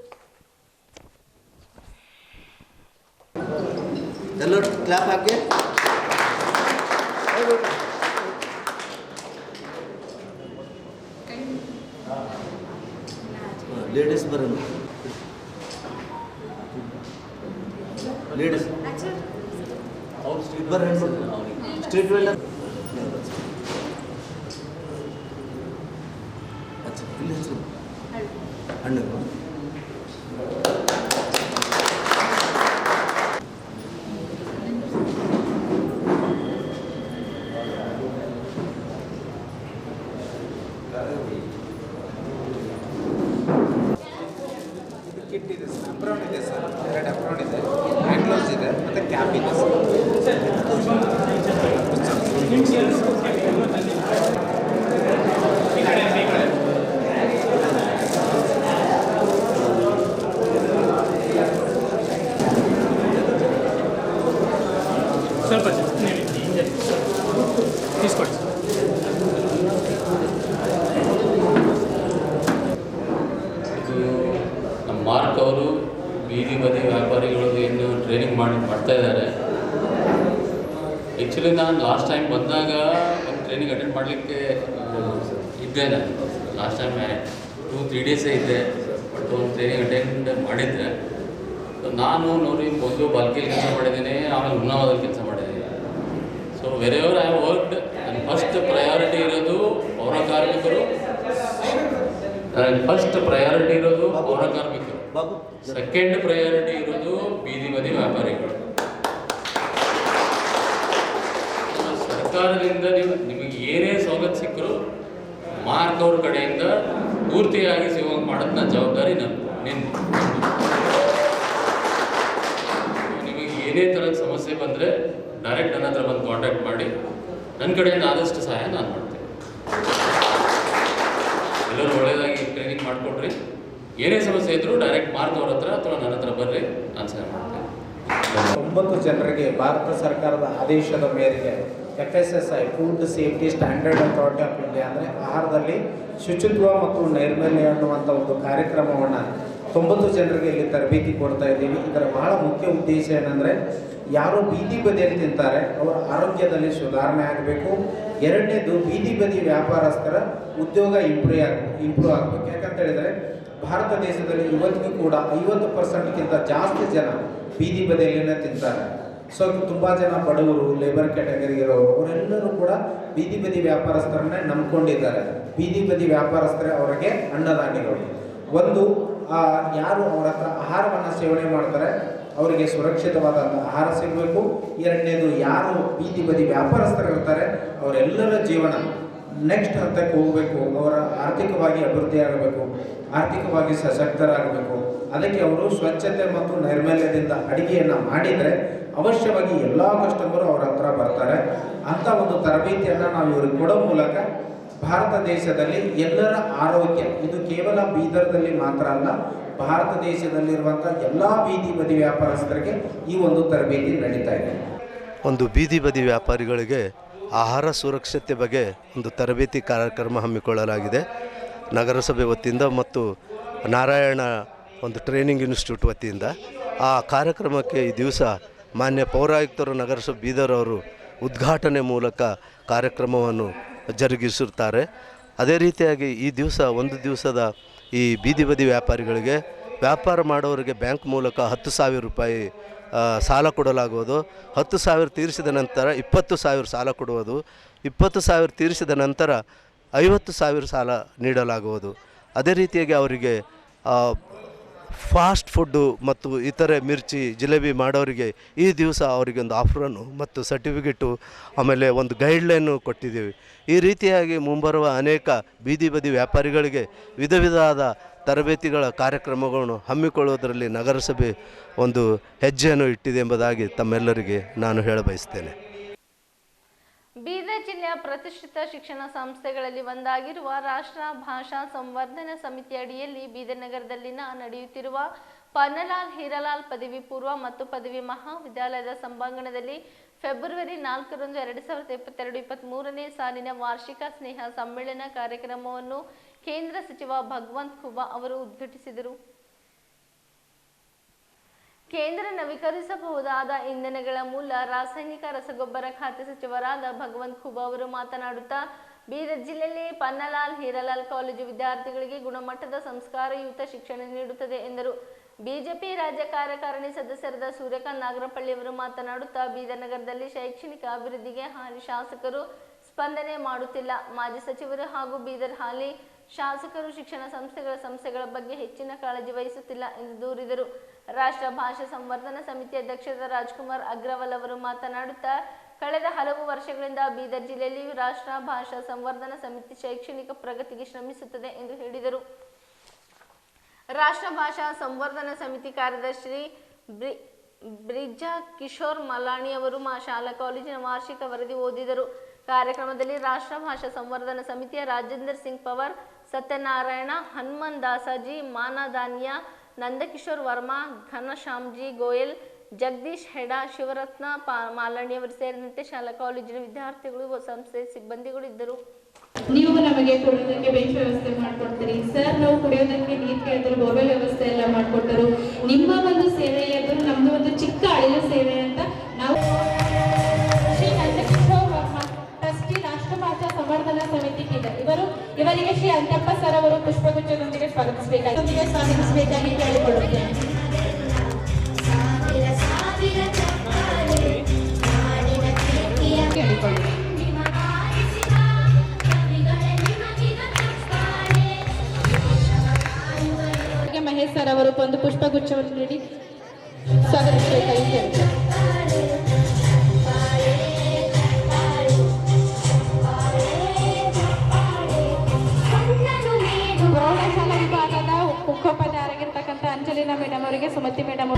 ಲೇಡೀಸ್ ಬರೋಣ, ಲೇಡೀಸ್ ಅವ್ರು ಸ್ಟ್ರೀಟ್ ಬರ ಸ್ಟ್ರೀಟ್ ವೆಲ್ಲರ್ ಇಲ್ಲಿ ಹೆಸರು ಹಣ್ಣು ಕಿಟ್ ಇದೆ ಸರ್, ಅಪ್ರೌನ್ ಇದೆ ಸರ್, 2 ಅಪ್ರೌನ್ ಇದೆ, ಹ್ಯಾಂಡ್ ಗ್ಲೌಸ್ ಇದೆ, ಮತ್ತು ಕ್ಯಾಪ್ ಇದೆ ಸರ್. ಸ್ವಲ್ಪ తీసుకొచ్చి ನಮ್ಮ ಮಾರ್ಕ್ ಅವರು ಬೀದಿ ಬದಿ ವ್ಯಾಪಾರಿಗಳಿಗೆ ಏನು ಟ್ರೈನಿಂಗ್ ಮಾಡ್ತಾ ಇದ್ದಾರೆ. ಆ್ಯಕ್ಚುಲಿ ನಾನು ಲಾಸ್ಟ್ ಟೈಮ್ ಬಂದಾಗ ಒಂದು ಟ್ರೈನಿಂಗ್ ಅಟೆಂಡ್ ಮಾಡಲಿಕ್ಕೆ ಇದ್ದೆ. ನಾನು ಲಾಸ್ಟ್ ಟೈಮ್ 2-3 ಡೇಸೇ ಇದ್ದೆ, ಬಟ್ ಒಂದು ಟ್ರೈನಿಂಗ್ ಅಟೆಂಡ್ ಮಾಡಿದ್ದೆ. ನಾನು ನೋಡಿ ಮೊದಲು ಬಾಲ್ಕಿಯಲ್ಲಿ ಕೆಲಸ ಮಾಡಿದ್ದೀನಿ, ಆಮೇಲೆ ಉನ್ನಾವದಲ್ಲಿ ಕೆಲಸ ಮಾಡಿದ್ದೀನಿ. So wherever I have worked, ನನ್ನ ಫಸ್ಟ್ ಪ್ರಯಾರಿಟಿ ಇರೋದು ಪೌರ ಕಾರ್ಮಿಕರು, ಫಸ್ಟ್ ಪ್ರಯಾರಿಟಿ ಇರೋದು ಪೌರ ಕಾರ್ಮಿಕರು, ಸೆಕೆಂಡ್ ಪ್ರಯಾರಿಟಿ ಇರೋದು ಬೀದಿ ಬದಿ ವ್ಯಾಪಾರಿಗಳು. ಸರ್ಕಾರದಿಂದ ನಿಮಗೆ ಏನೇ ಸವಲತ್ತು ಸಿಕ್ಕರೂ ಮಾರ್ಕ್ ಅವ್ರ ಕಡೆಯಿಂದ ಪೂರ್ತಿಯಾಗಿ ಸೇವೆ ಮಾಡೋದನ್ನ ಜವಾಬ್ದಾರಿ ನಿಂದು. ನಿಮಗೆ ಏನೇ ಥರದ ಸಮಸ್ಯೆ ಬಂದರೆ ಡೈರೆಕ್ಟ್ ನನ್ನ ಹತ್ರ ಬಂದು ಕಾಂಟ್ಯಾಕ್ಟ್ ಮಾಡಿ, ನನ್ನ ಕಡೆಯಿಂದ ಆದಷ್ಟು ಸಹಾಯ ನಾನು ಮಾಡ್ತೇನೆ. ಎಲ್ಲರೂ ಒಳ್ಳೆಯದಾಗಿ ಟ್ರೈನಿಂಗ್ ಮಾಡಿಕೊಡ್ರಿ. ಏನೇ ಸಮಸ್ಯೆ ಇದ್ದರೂ ಡೈರೆಕ್ಟ್ ಮಾರ್ಕ್ ಅವ್ರ ಹತ್ರ ಅಥವಾ ನನ್ನ ಹತ್ರ ಬರ್ರಿ, ನಾನು ಸಹಾಯ ಮಾಡ್ತೇನೆ. 90 ಜನರಿಗೆ ಭಾರತ ಸರ್ಕಾರದ ಆದೇಶದ ಮೇರೆಗೆ FSSI food safety standard authority of India ಅಂದರೆ ಆಹಾರದಲ್ಲಿ ಶುಚಿತ್ವ ಮತ್ತು ನೈರ್ಮಲ್ಯ ಅನ್ನುವಂಥ ಒಂದು ಕಾರ್ಯಕ್ರಮವನ್ನು 90 ಜನರಿಗೆ ಇಲ್ಲಿ ತರಬೇತಿ ಕೊಡ್ತಾ ಇದ್ದೀವಿ. ಇದರ ಬಹಳ ಮುಖ್ಯ ಉದ್ದೇಶ ಏನಂದರೆ ಯಾರು ಬೀದಿ ಬದಿಯಲ್ಲಿ ತಿಂತಾರೆ ಅವರ ಆರೋಗ್ಯದಲ್ಲಿ ಸುಧಾರಣೆ ಆಗಬೇಕು. ಎರಡನೇದು ಬೀದಿ ಬದಿ ವ್ಯಾಪಾರಸ್ಥರ ಉದ್ಯೋಗ ಇಂಪ್ರೂವ್ ಆಗಬೇಕು. ಯಾಕಂತ ಹೇಳಿದರೆ ಭಾರತ ದೇಶದಲ್ಲಿ ಇವತ್ತಿಗೂ ಕೂಡ 50%ಕ್ಕಿಂತ ಜಾಸ್ತಿ ಜನ ಬೀದಿ ಬದಿಯಲ್ಲಿನೇ ತಿಂತಾರೆ. ಸೊ ತುಂಬ ಜನ ಬಡವರು, ಲೇಬರ್ ಕ್ಯಾಟಗರಿ ಇರೋರು ಅವರೆಲ್ಲರೂ ಕೂಡ ಬೀದಿ ಬದಿ ವ್ಯಾಪಾರಸ್ಥರನ್ನೇ ನಂಬ್ಕೊಂಡಿದ್ದಾರೆ. ಬೀದಿ ಬದಿ ವ್ಯಾಪಾರಸ್ಥರೇ ಅವರಿಗೆ ಅನ್ನದಾನಿಗಳು. ಒಂದು ಯಾರು ಅವರ ಹತ್ರ ಆಹಾರವನ್ನು ಸೇವನೆ ಮಾಡ್ತಾರೆ ಅವರಿಗೆ ಸುರಕ್ಷಿತವಾದಂಥ ಆಹಾರ ಸಿಗಬೇಕು. ಎರಡನೇದು, ಯಾರು ಬೀದಿ ಬದಿ ವ್ಯಾಪಾರಸ್ಥರಿರ್ತಾರೆ ಅವರೆಲ್ಲರ ಜೀವನ ನೆಕ್ಸ್ಟ್ ಹಂತಕ್ಕೆ ಹೋಗಬೇಕು. ಅವರ ಆರ್ಥಿಕವಾಗಿ ಅಭಿವೃದ್ಧಿಯಾಗಬೇಕು, ಆರ್ಥಿಕವಾಗಿ ಸಶಕ್ತರಾಗಬೇಕು. ಅದಕ್ಕೆ ಅವರು ಸ್ವಚ್ಛತೆ ಮತ್ತು ನೈರ್ಮಲ್ಯದಿಂದ ಅಡಿಗೆಯನ್ನು ಮಾಡಿದರೆ ಅವಶ್ಯವಾಗಿ ಎಲ್ಲ ಕಸ್ಟಮರು ಅವರ ಹತ್ರ ಬರ್ತಾರೆ. ಅಂಥ ಒಂದು ತರಬೇತಿಯನ್ನು ನಾವು ಇವ್ರಿಗೆ ಕೊಡೋ ಮೂಲಕ ಭಾರತ ದೇಶದಲ್ಲಿ ಎಲ್ಲರ ಆರೋಗ್ಯ, ಇದು ಕೇವಲ ಬೀದರ್ದಲ್ಲಿ ಮಾತ್ರ ಅಲ್ಲ, ಭಾರತ ದೇಶದಲ್ಲಿರುವಂಥ ಎಲ್ಲ ಬೀದಿ ಬದಿ ವ್ಯಾಪಾರಸ್ಥರಿಗೆ ಈ ಒಂದು ತರಬೇತಿ ನಡೀತಾ ಇದೆ. ಒಂದು ಬೀದಿ ಬದಿ ವ್ಯಾಪಾರಿಗಳಿಗೆ ಆಹಾರ ಸುರಕ್ಷತೆ ಬಗ್ಗೆ ಒಂದು ತರಬೇತಿ ಕಾರ್ಯಕ್ರಮ ಹಮ್ಮಿಕೊಳ್ಳಲಾಗಿದೆ ನಗರಸಭೆ ವತಿಯಿಂದ ಮತ್ತು ನಾರಾಯಣ ಒಂದು ಟ್ರೈನಿಂಗ್ ಇನ್ಸ್ಟಿಟ್ಯೂಟ್ ವತಿಯಿಂದ. ಆ ಕಾರ್ಯಕ್ರಮಕ್ಕೆ ಈ ದಿವಸ ಮಾನ್ಯ ಪೌರಾಯುಕ್ತರು ನಗರಸಭೆ ಬೀದರ್ ಅವರು ಉದ್ಘಾಟನೆ ಮೂಲಕ ಕಾರ್ಯಕ್ರಮವನ್ನು ಜರುಗಿಸುತ್ತಾರೆ. ಅದೇ ರೀತಿಯಾಗಿ ಈ ದಿವಸ ಒಂದು ದಿವಸದ ಈ ಬೀದಿ ಬದಿ ವ್ಯಾಪಾರಿಗಳಿಗೆ ವ್ಯಾಪಾರ ಮಾಡೋರಿಗೆ ಬ್ಯಾಂಕ್ ಮೂಲಕ 10,000 ರೂಪಾಯಿ ಸಾಲ ಕೊಡಲಾಗುವುದು. 10,000 ತೀರಿಸಿದ ನಂತರ 20,000 ಸಾಲ ಕೊಡುವುದು. 20,000 ತೀರಿಸಿದ ನಂತರ 50,000 ಸಾಲ ನೀಡಲಾಗುವುದು. ಅದೇ ರೀತಿಯಾಗಿ ಅವರಿಗೆ ಫಾಸ್ಟ್ ಫುಡ್ಡು ಮತ್ತು ಇತರೆ ಮಿರ್ಚಿ ಜಿಲೇಬಿ ಮಾಡೋರಿಗೆ ಈ ದಿವಸ ಅವರಿಗೆ ಒಂದು ಆಫರನ್ನು ಮತ್ತು ಸರ್ಟಿಫಿಕೇಟು ಆಮೇಲೆ ಒಂದು ಗೈಡ್ಲೈನು ಕೊಟ್ಟಿದ್ದೀವಿ. ಈ ರೀತಿಯಾಗಿ ಮುಂಬರುವ ಅನೇಕ ಬೀದಿ ಬದಿ ವ್ಯಾಪಾರಿಗಳಿಗೆ ವಿಧ ವಿಧವಾದ ತರಬೇತಿಗಳ ಕಾರ್ಯಕ್ರಮಗಳನ್ನು ಹಮ್ಮಿಕೊಳ್ಳುವುದರಲ್ಲಿ ನಗರಸಭೆ ಒಂದು ಹೆಜ್ಜೆಯನ್ನು ಇಟ್ಟಿದೆ ಎಂಬುದಾಗಿ ತಮ್ಮೆಲ್ಲರಿಗೆ ನಾನು ಹೇಳಬಯಸ್ತೇನೆ. ಬೀದರ್ ಜಿಲ್ಲೆಯ ಪ್ರತಿಷ್ಠಿತ ಶಿಕ್ಷಣ ಸಂಸ್ಥೆಗಳಲ್ಲಿ ಒಂದಾಗಿರುವ ರಾಷ್ಟ್ರ ಭಾಷಾ ಸಂವರ್ಧನಾ ಸಮಿತಿ ಅಡಿಯಲ್ಲಿ ಬೀದರ್ ನಗರದಲ್ಲಿನ ನಡೆಯುತ್ತಿರುವ ಪನ್ನಲಾಲ್ ಹೀರಾಲಾಲ್ ಪದವಿ ಪೂರ್ವ ಮತ್ತು ಪದವಿ ಮಹಾವಿದ್ಯಾಲಯದ ಸಭಾಂಗಣದಲ್ಲಿ ಫೆಬ್ರವರಿ 4ರಂದು 2022-23ನೇ ಸಾಲಿನ ವಾರ್ಷಿಕ ಸ್ನೇಹ ಸಮ್ಮೇಳನ ಕಾರ್ಯಕ್ರಮವನ್ನು ಕೇಂದ್ರ ಸಚಿವ ಭಗವಂತ್ ಖೂಬಾ ಅವರು ಉದ್ಘಾಟಿಸಿದರು. ಕೇಂದ್ರ ನವೀಕರಿಸಬಹುದಾದ ಇಂಧನಗಳ ಮೂಲ ರಾಸಾಯನಿಕ ರಸಗೊಬ್ಬರ ಖಾತೆ ಸಚಿವರಾದ ಭಗವಂತ್ ಖೂಬಾ ಅವರು ಮಾತನಾಡುತ್ತಾ, ಬೀದರ್ ಜಿಲ್ಲೆಯಲ್ಲಿ ಪನ್ನಲಾಲ್ ಹೀರಾಲಾಲ್ ಕಾಲೇಜು ವಿದ್ಯಾರ್ಥಿಗಳಿಗೆ ಗುಣಮಟ್ಟದ ಸಂಸ್ಕಾರಯುತ ಶಿಕ್ಷಣ ನೀಡುತ್ತದೆ ಎಂದರು. ಬಿಜೆಪಿ ರಾಜ್ಯ ಕಾರ್ಯಕಾರಿಣಿ ಸದಸ್ಯರಾದ ಸೂರ್ಯಕಾಂತ್ ನಾಗರಪಳ್ಳಿ ಅವರು ಮಾತನಾಡುತ್ತಾ, ಬೀದರ್ ನಗರದಲ್ಲಿ ಶೈಕ್ಷಣಿಕ ಅಭಿವೃದ್ಧಿಗೆ ಹಾಲಿ ಶಾಸಕರು ಸ್ಪಂದನೆ ಮಾಡುತ್ತಿಲ್ಲ. ಮಾಜಿ ಸಚಿವರು ಹಾಗೂ ಬೀದರ್ ಹಾಲಿ ಶಾಸಕರು ಶಿಕ್ಷಣ ಸಂಸ್ಥೆಗಳ ಬಗ್ಗೆ ಹೆಚ್ಚಿನ ಕಾಳಜಿ ವಹಿಸುತ್ತಿಲ್ಲ ಎಂದು ದೂರಿದರು. ರಾಷ್ಟ್ರ ಭಾಷಾ ಸಂವರ್ಧನಾ ಸಮಿತಿ ಅಧ್ಯಕ್ಷರಾದ ರಾಜ್ಕುಮಾರ್ ಅಗ್ರವಾಲ್ ಅವರು ಮಾತನಾಡುತ್ತಾ, ಕಳೆದ ಹಲವು ವರ್ಷಗಳಿಂದ ಬೀದರ್ ಜಿಲ್ಲೆಯಲ್ಲಿ ರಾಷ್ಟ್ರ ಭಾಷಾ ಸಂವರ್ಧನಾ ಸಮಿತಿ ಶೈಕ್ಷಣಿಕ ಪ್ರಗತಿಗೆ ಶ್ರಮಿಸುತ್ತದೆ ಎಂದು ಹೇಳಿದರು. ರಾಷ್ಟ್ರ ಭಾಷಾ ಸಂವರ್ಧನಾ ಸಮಿತಿ ಕಾರ್ಯದರ್ಶಿ ಬ್ರಿಜಾ ಕಿಶೋರ್ ಮಲಾಣಿ ಅವರು ಶಾಲಾ ಕಾಲೇಜಿನ ವಾರ್ಷಿಕ ವರದಿ ಓದಿದರು. ಕಾರ್ಯಕ್ರಮದಲ್ಲಿ ರಾಷ್ಟ್ರ ಭಾಷಾ ಸಂವರ್ಧನಾ ಸಮಿತಿಯ ರಾಜೇಂದ್ರ ಸಿಂಗ್ ಪವಾರ್, ಸತ್ಯನಾರಾಯಣ, ಹನುಮನ್ ದಾಸಾಜಿ, ಮಾನದಾನಿಯಾ, ನಂದಕಿಶೋರ್ ವರ್ಮಾ, ಘನಶ್ಯಾಮ್ಜಿ ಗೋಯಲ್, ಜಗದೀಶ್ ಹೆಡಾ, ಶಿವರತ್ನ ಮಾಲಣಿಯವರು ಸೇರಿದಂತೆ ಶಾಲಾ ಕಾಲೇಜಿನ ವಿದ್ಯಾರ್ಥಿಗಳು ಸಂಸ್ಥೆ ಸಿಬ್ಬಂದಿಗಳು ಇದ್ದರು. ನೀವು ನಮಗೆ ಕುಡಿಯೋದಕ್ಕೆ ಬೆಂಚ್ ವ್ಯವಸ್ಥೆ ಮಾಡಿಕೊಡ್ತೀರಿ ಸರ್, ನಾವು ಕುಡಿಯೋದಕ್ಕೆ ನೀರು ಕೇಳಿದ್ರು ಬೋರ್ವೆಲ್ ವ್ಯವಸ್ಥೆ ಎಲ್ಲ ಮಾಡಿಕೊಟ್ಟರು. ನಿಮ್ಮ ಒಂದು ಸೇವೆ ಎದುರು ನಮ್ದು ಒಂದು ಚಿಕ್ಕ ಅಳಿಲು ಸೇವೆ ಅಂತ ನಾವು ಶ್ರೀ ನಂದಕಿಶೋರ್ ವರ್ಮಾ ಟ್ರಸ್ಟಿ ರಾಷ್ಟ್ರ ಭಾಷಾ ಸಂವರ್ಧನಾ ಸಮಿತಿ ಇವರಿಗೆ ಶ್ರೀ ಅಂತಪ್ಪ ಸರ್ ಅವರು ಪುಷ್ಪಗುಚ್ಛದೊಂದಿಗೆ ಸ್ವಾಗತಿಸಬೇಕಾಗಿ ಕೇಳಿಕೊಳ್ಳುತ್ತೇನೆ. ಮಹೇಶ್ ಸರ್ ಅವರು ಒಂದು ಪುಷ್ಪಗುಚ್ಛವನ್ನು ನೀಡಿ ಸ್ವಾಗತಿಸಬೇಕಾಗಿ ಕೇಳಿದ್ದಾರೆ. ಪ್ರೌಢಶಾಲಾ ವಿಭಾಗದ ಮುಖ್ಯೋಪಾಧ್ಯಾಯರಾಗಿರ್ತಕ್ಕಂಥ ಅಂಜಲಿನಾ ಮೇಡಮ್ ಅವರಿಗೆ ಸುಮತಿ ಮೇಡಮ್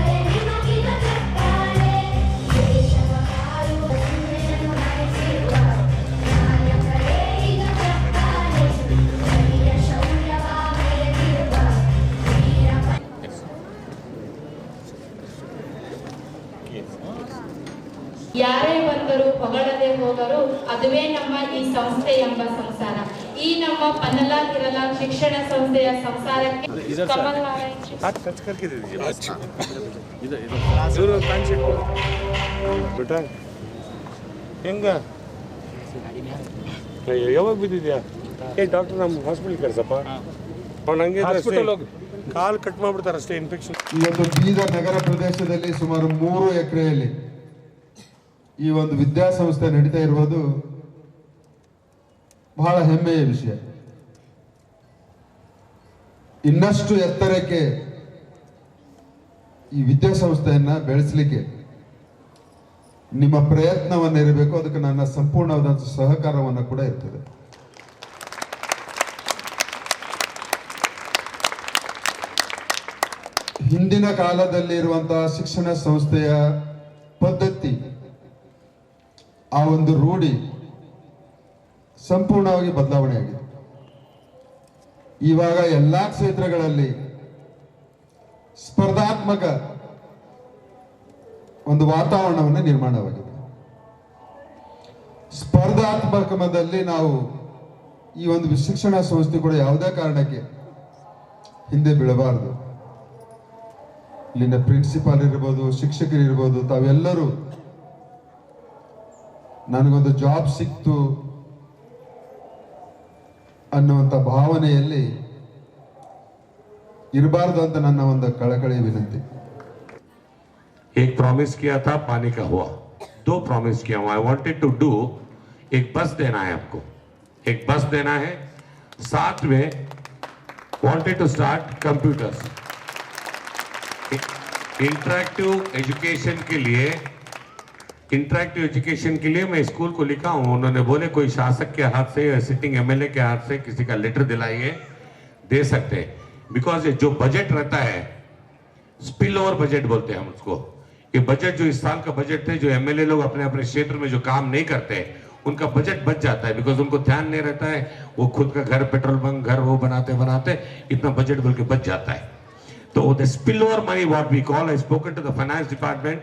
ಯಾರೇ ಬಂದರೂ ಹೊಗಳದೆ ಹೋಗರು ಅದುವೇ ನಮ್ಮ ಈ ಸಂಸ್ಥೆ ಎಂಬ ಸಂಸಾರ. ಈ ನಮ್ಮ ಪನ್ನಲಾಲ್ ಹೀರಾಲಾಲ್ ಶಿಕ್ಷಣ ಸಂಸ್ಥೆಯ ಸಂಸಾರಕ್ಕೆ ಹೆಂಗ ಯಾವಾಗ ಬಿದ್ದಿದ್ಯಾ? ಡಾಕ್ಟರ್ ನಮ್ಮ ಹಾಸ್ಪಿಟಲ್ ಕಳ್ಸಪ್ಪ, ನಂಗೆ ಕಾಲು ಕಟ್ ಮಾಡ್ಬಿಡ್ತಾರೆ ಅಷ್ಟೇ, ಇನ್ಫೆಕ್ಷನ್. ಈ ಒಂದು ಬೀದರ್ ನಗರ ಪ್ರದೇಶದಲ್ಲಿ ಸುಮಾರು 3 ಎಕರೆಯಲ್ಲಿ ಈ ಒಂದು ವಿದ್ಯಾಸಂಸ್ಥೆ ನಡೀತಾ ಇರುವುದು ಬಹಳ ಹೆಮ್ಮೆಯ ವಿಷಯ. ಇನ್ನಷ್ಟು ಎತ್ತರಕ್ಕೆ ಈ ವಿದ್ಯಾಸಂಸ್ಥೆಯನ್ನು ಬೆಳೆಸಲಿಕ್ಕೆ ನಿಮ್ಮ ಪ್ರಯತ್ನವನ್ನಿರಬೇಕು. ಅದಕ್ಕೆ ನನ್ನ ಸಂಪೂರ್ಣವಾದ ಸಹಕಾರವನ್ನು ಕೂಡ ಇರ್ತದೆ. ಹಿಂದಿನ ಕಾಲದಲ್ಲಿ ಇರುವಂತಹ ಶಿಕ್ಷಣ ಸಂಸ್ಥೆಯ ಪದ್ಧತಿ, ಆ ಒಂದು ರೂಢಿ ಸಂಪೂರ್ಣವಾಗಿ ಬದಲಾವಣೆ ಆಗಿದೆ. ಇವಾಗ ಎಲ್ಲ ಕ್ಷೇತ್ರಗಳಲ್ಲಿ ಸ್ಪರ್ಧಾತ್ಮಕ ಒಂದು ವಾತಾವರಣವನ್ನು ನಿರ್ಮಾಣವಾಗಿದೆ. ಸ್ಪರ್ಧಾತ್ಮಕದಲ್ಲಿ ನಾವು ಈ ಒಂದು ಶಿಕ್ಷಣ ಸಂಸ್ಥೆ ಕೂಡ ಯಾವುದೇ ಕಾರಣಕ್ಕೆ ಹಿಂದೆ ಬೀಳಬಾರದು. ಇಲ್ಲಿನ ಪ್ರಿನ್ಸಿಪಾಲ್ ಇರ್ಬೋದು, ಶಿಕ್ಷಕರು ಇರ್ಬೋದು, ತಾವೆಲ್ಲರೂ ನನಗೊಂದು ಜಾಬ್ ಸಿಕ್ತು ಅನ್ನುವಂಥ ಭಾವನೆಯಲ್ಲಿ ಇರಬಾರ್ದು ಅಂತ ನನ್ನ ಒಂದು ಕಳಕಳಿ ವಿನಂತಿ. एक प्रॉमिस किया था, पानी का हुआ. 2 प्रॉमिस किया हूं. आई वांटेड टू डू, एक बस देना है आपको, एक बस देना है. साथ में wanted to start computers. Interactive education के लिए मैं स्कूल को लिखा हूं. उन्होंने बोले कोई शासक के हाथ से या सिटिंग एमएलए के हाथ से किसी का लेटर दिलाइए, दे सकते हैं. बिकॉज ये जो बजट रहता है, स्पिल ओवर बजट बोलते हैं हम उसको. ये बजट जो इस साल का बजट थे, जो एमएलए लोग अपने अपने क्षेत्र में जो काम नहीं करते, उनका बजट बच जाता है. बिकॉज उनको ध्यान नहीं रहता है, वो खुद का घर, पेट्रोल बंक, घर वो बनाते इतना बजट बोल के बच जाता है. तो the spill over money what we call, I spoken to the finance department,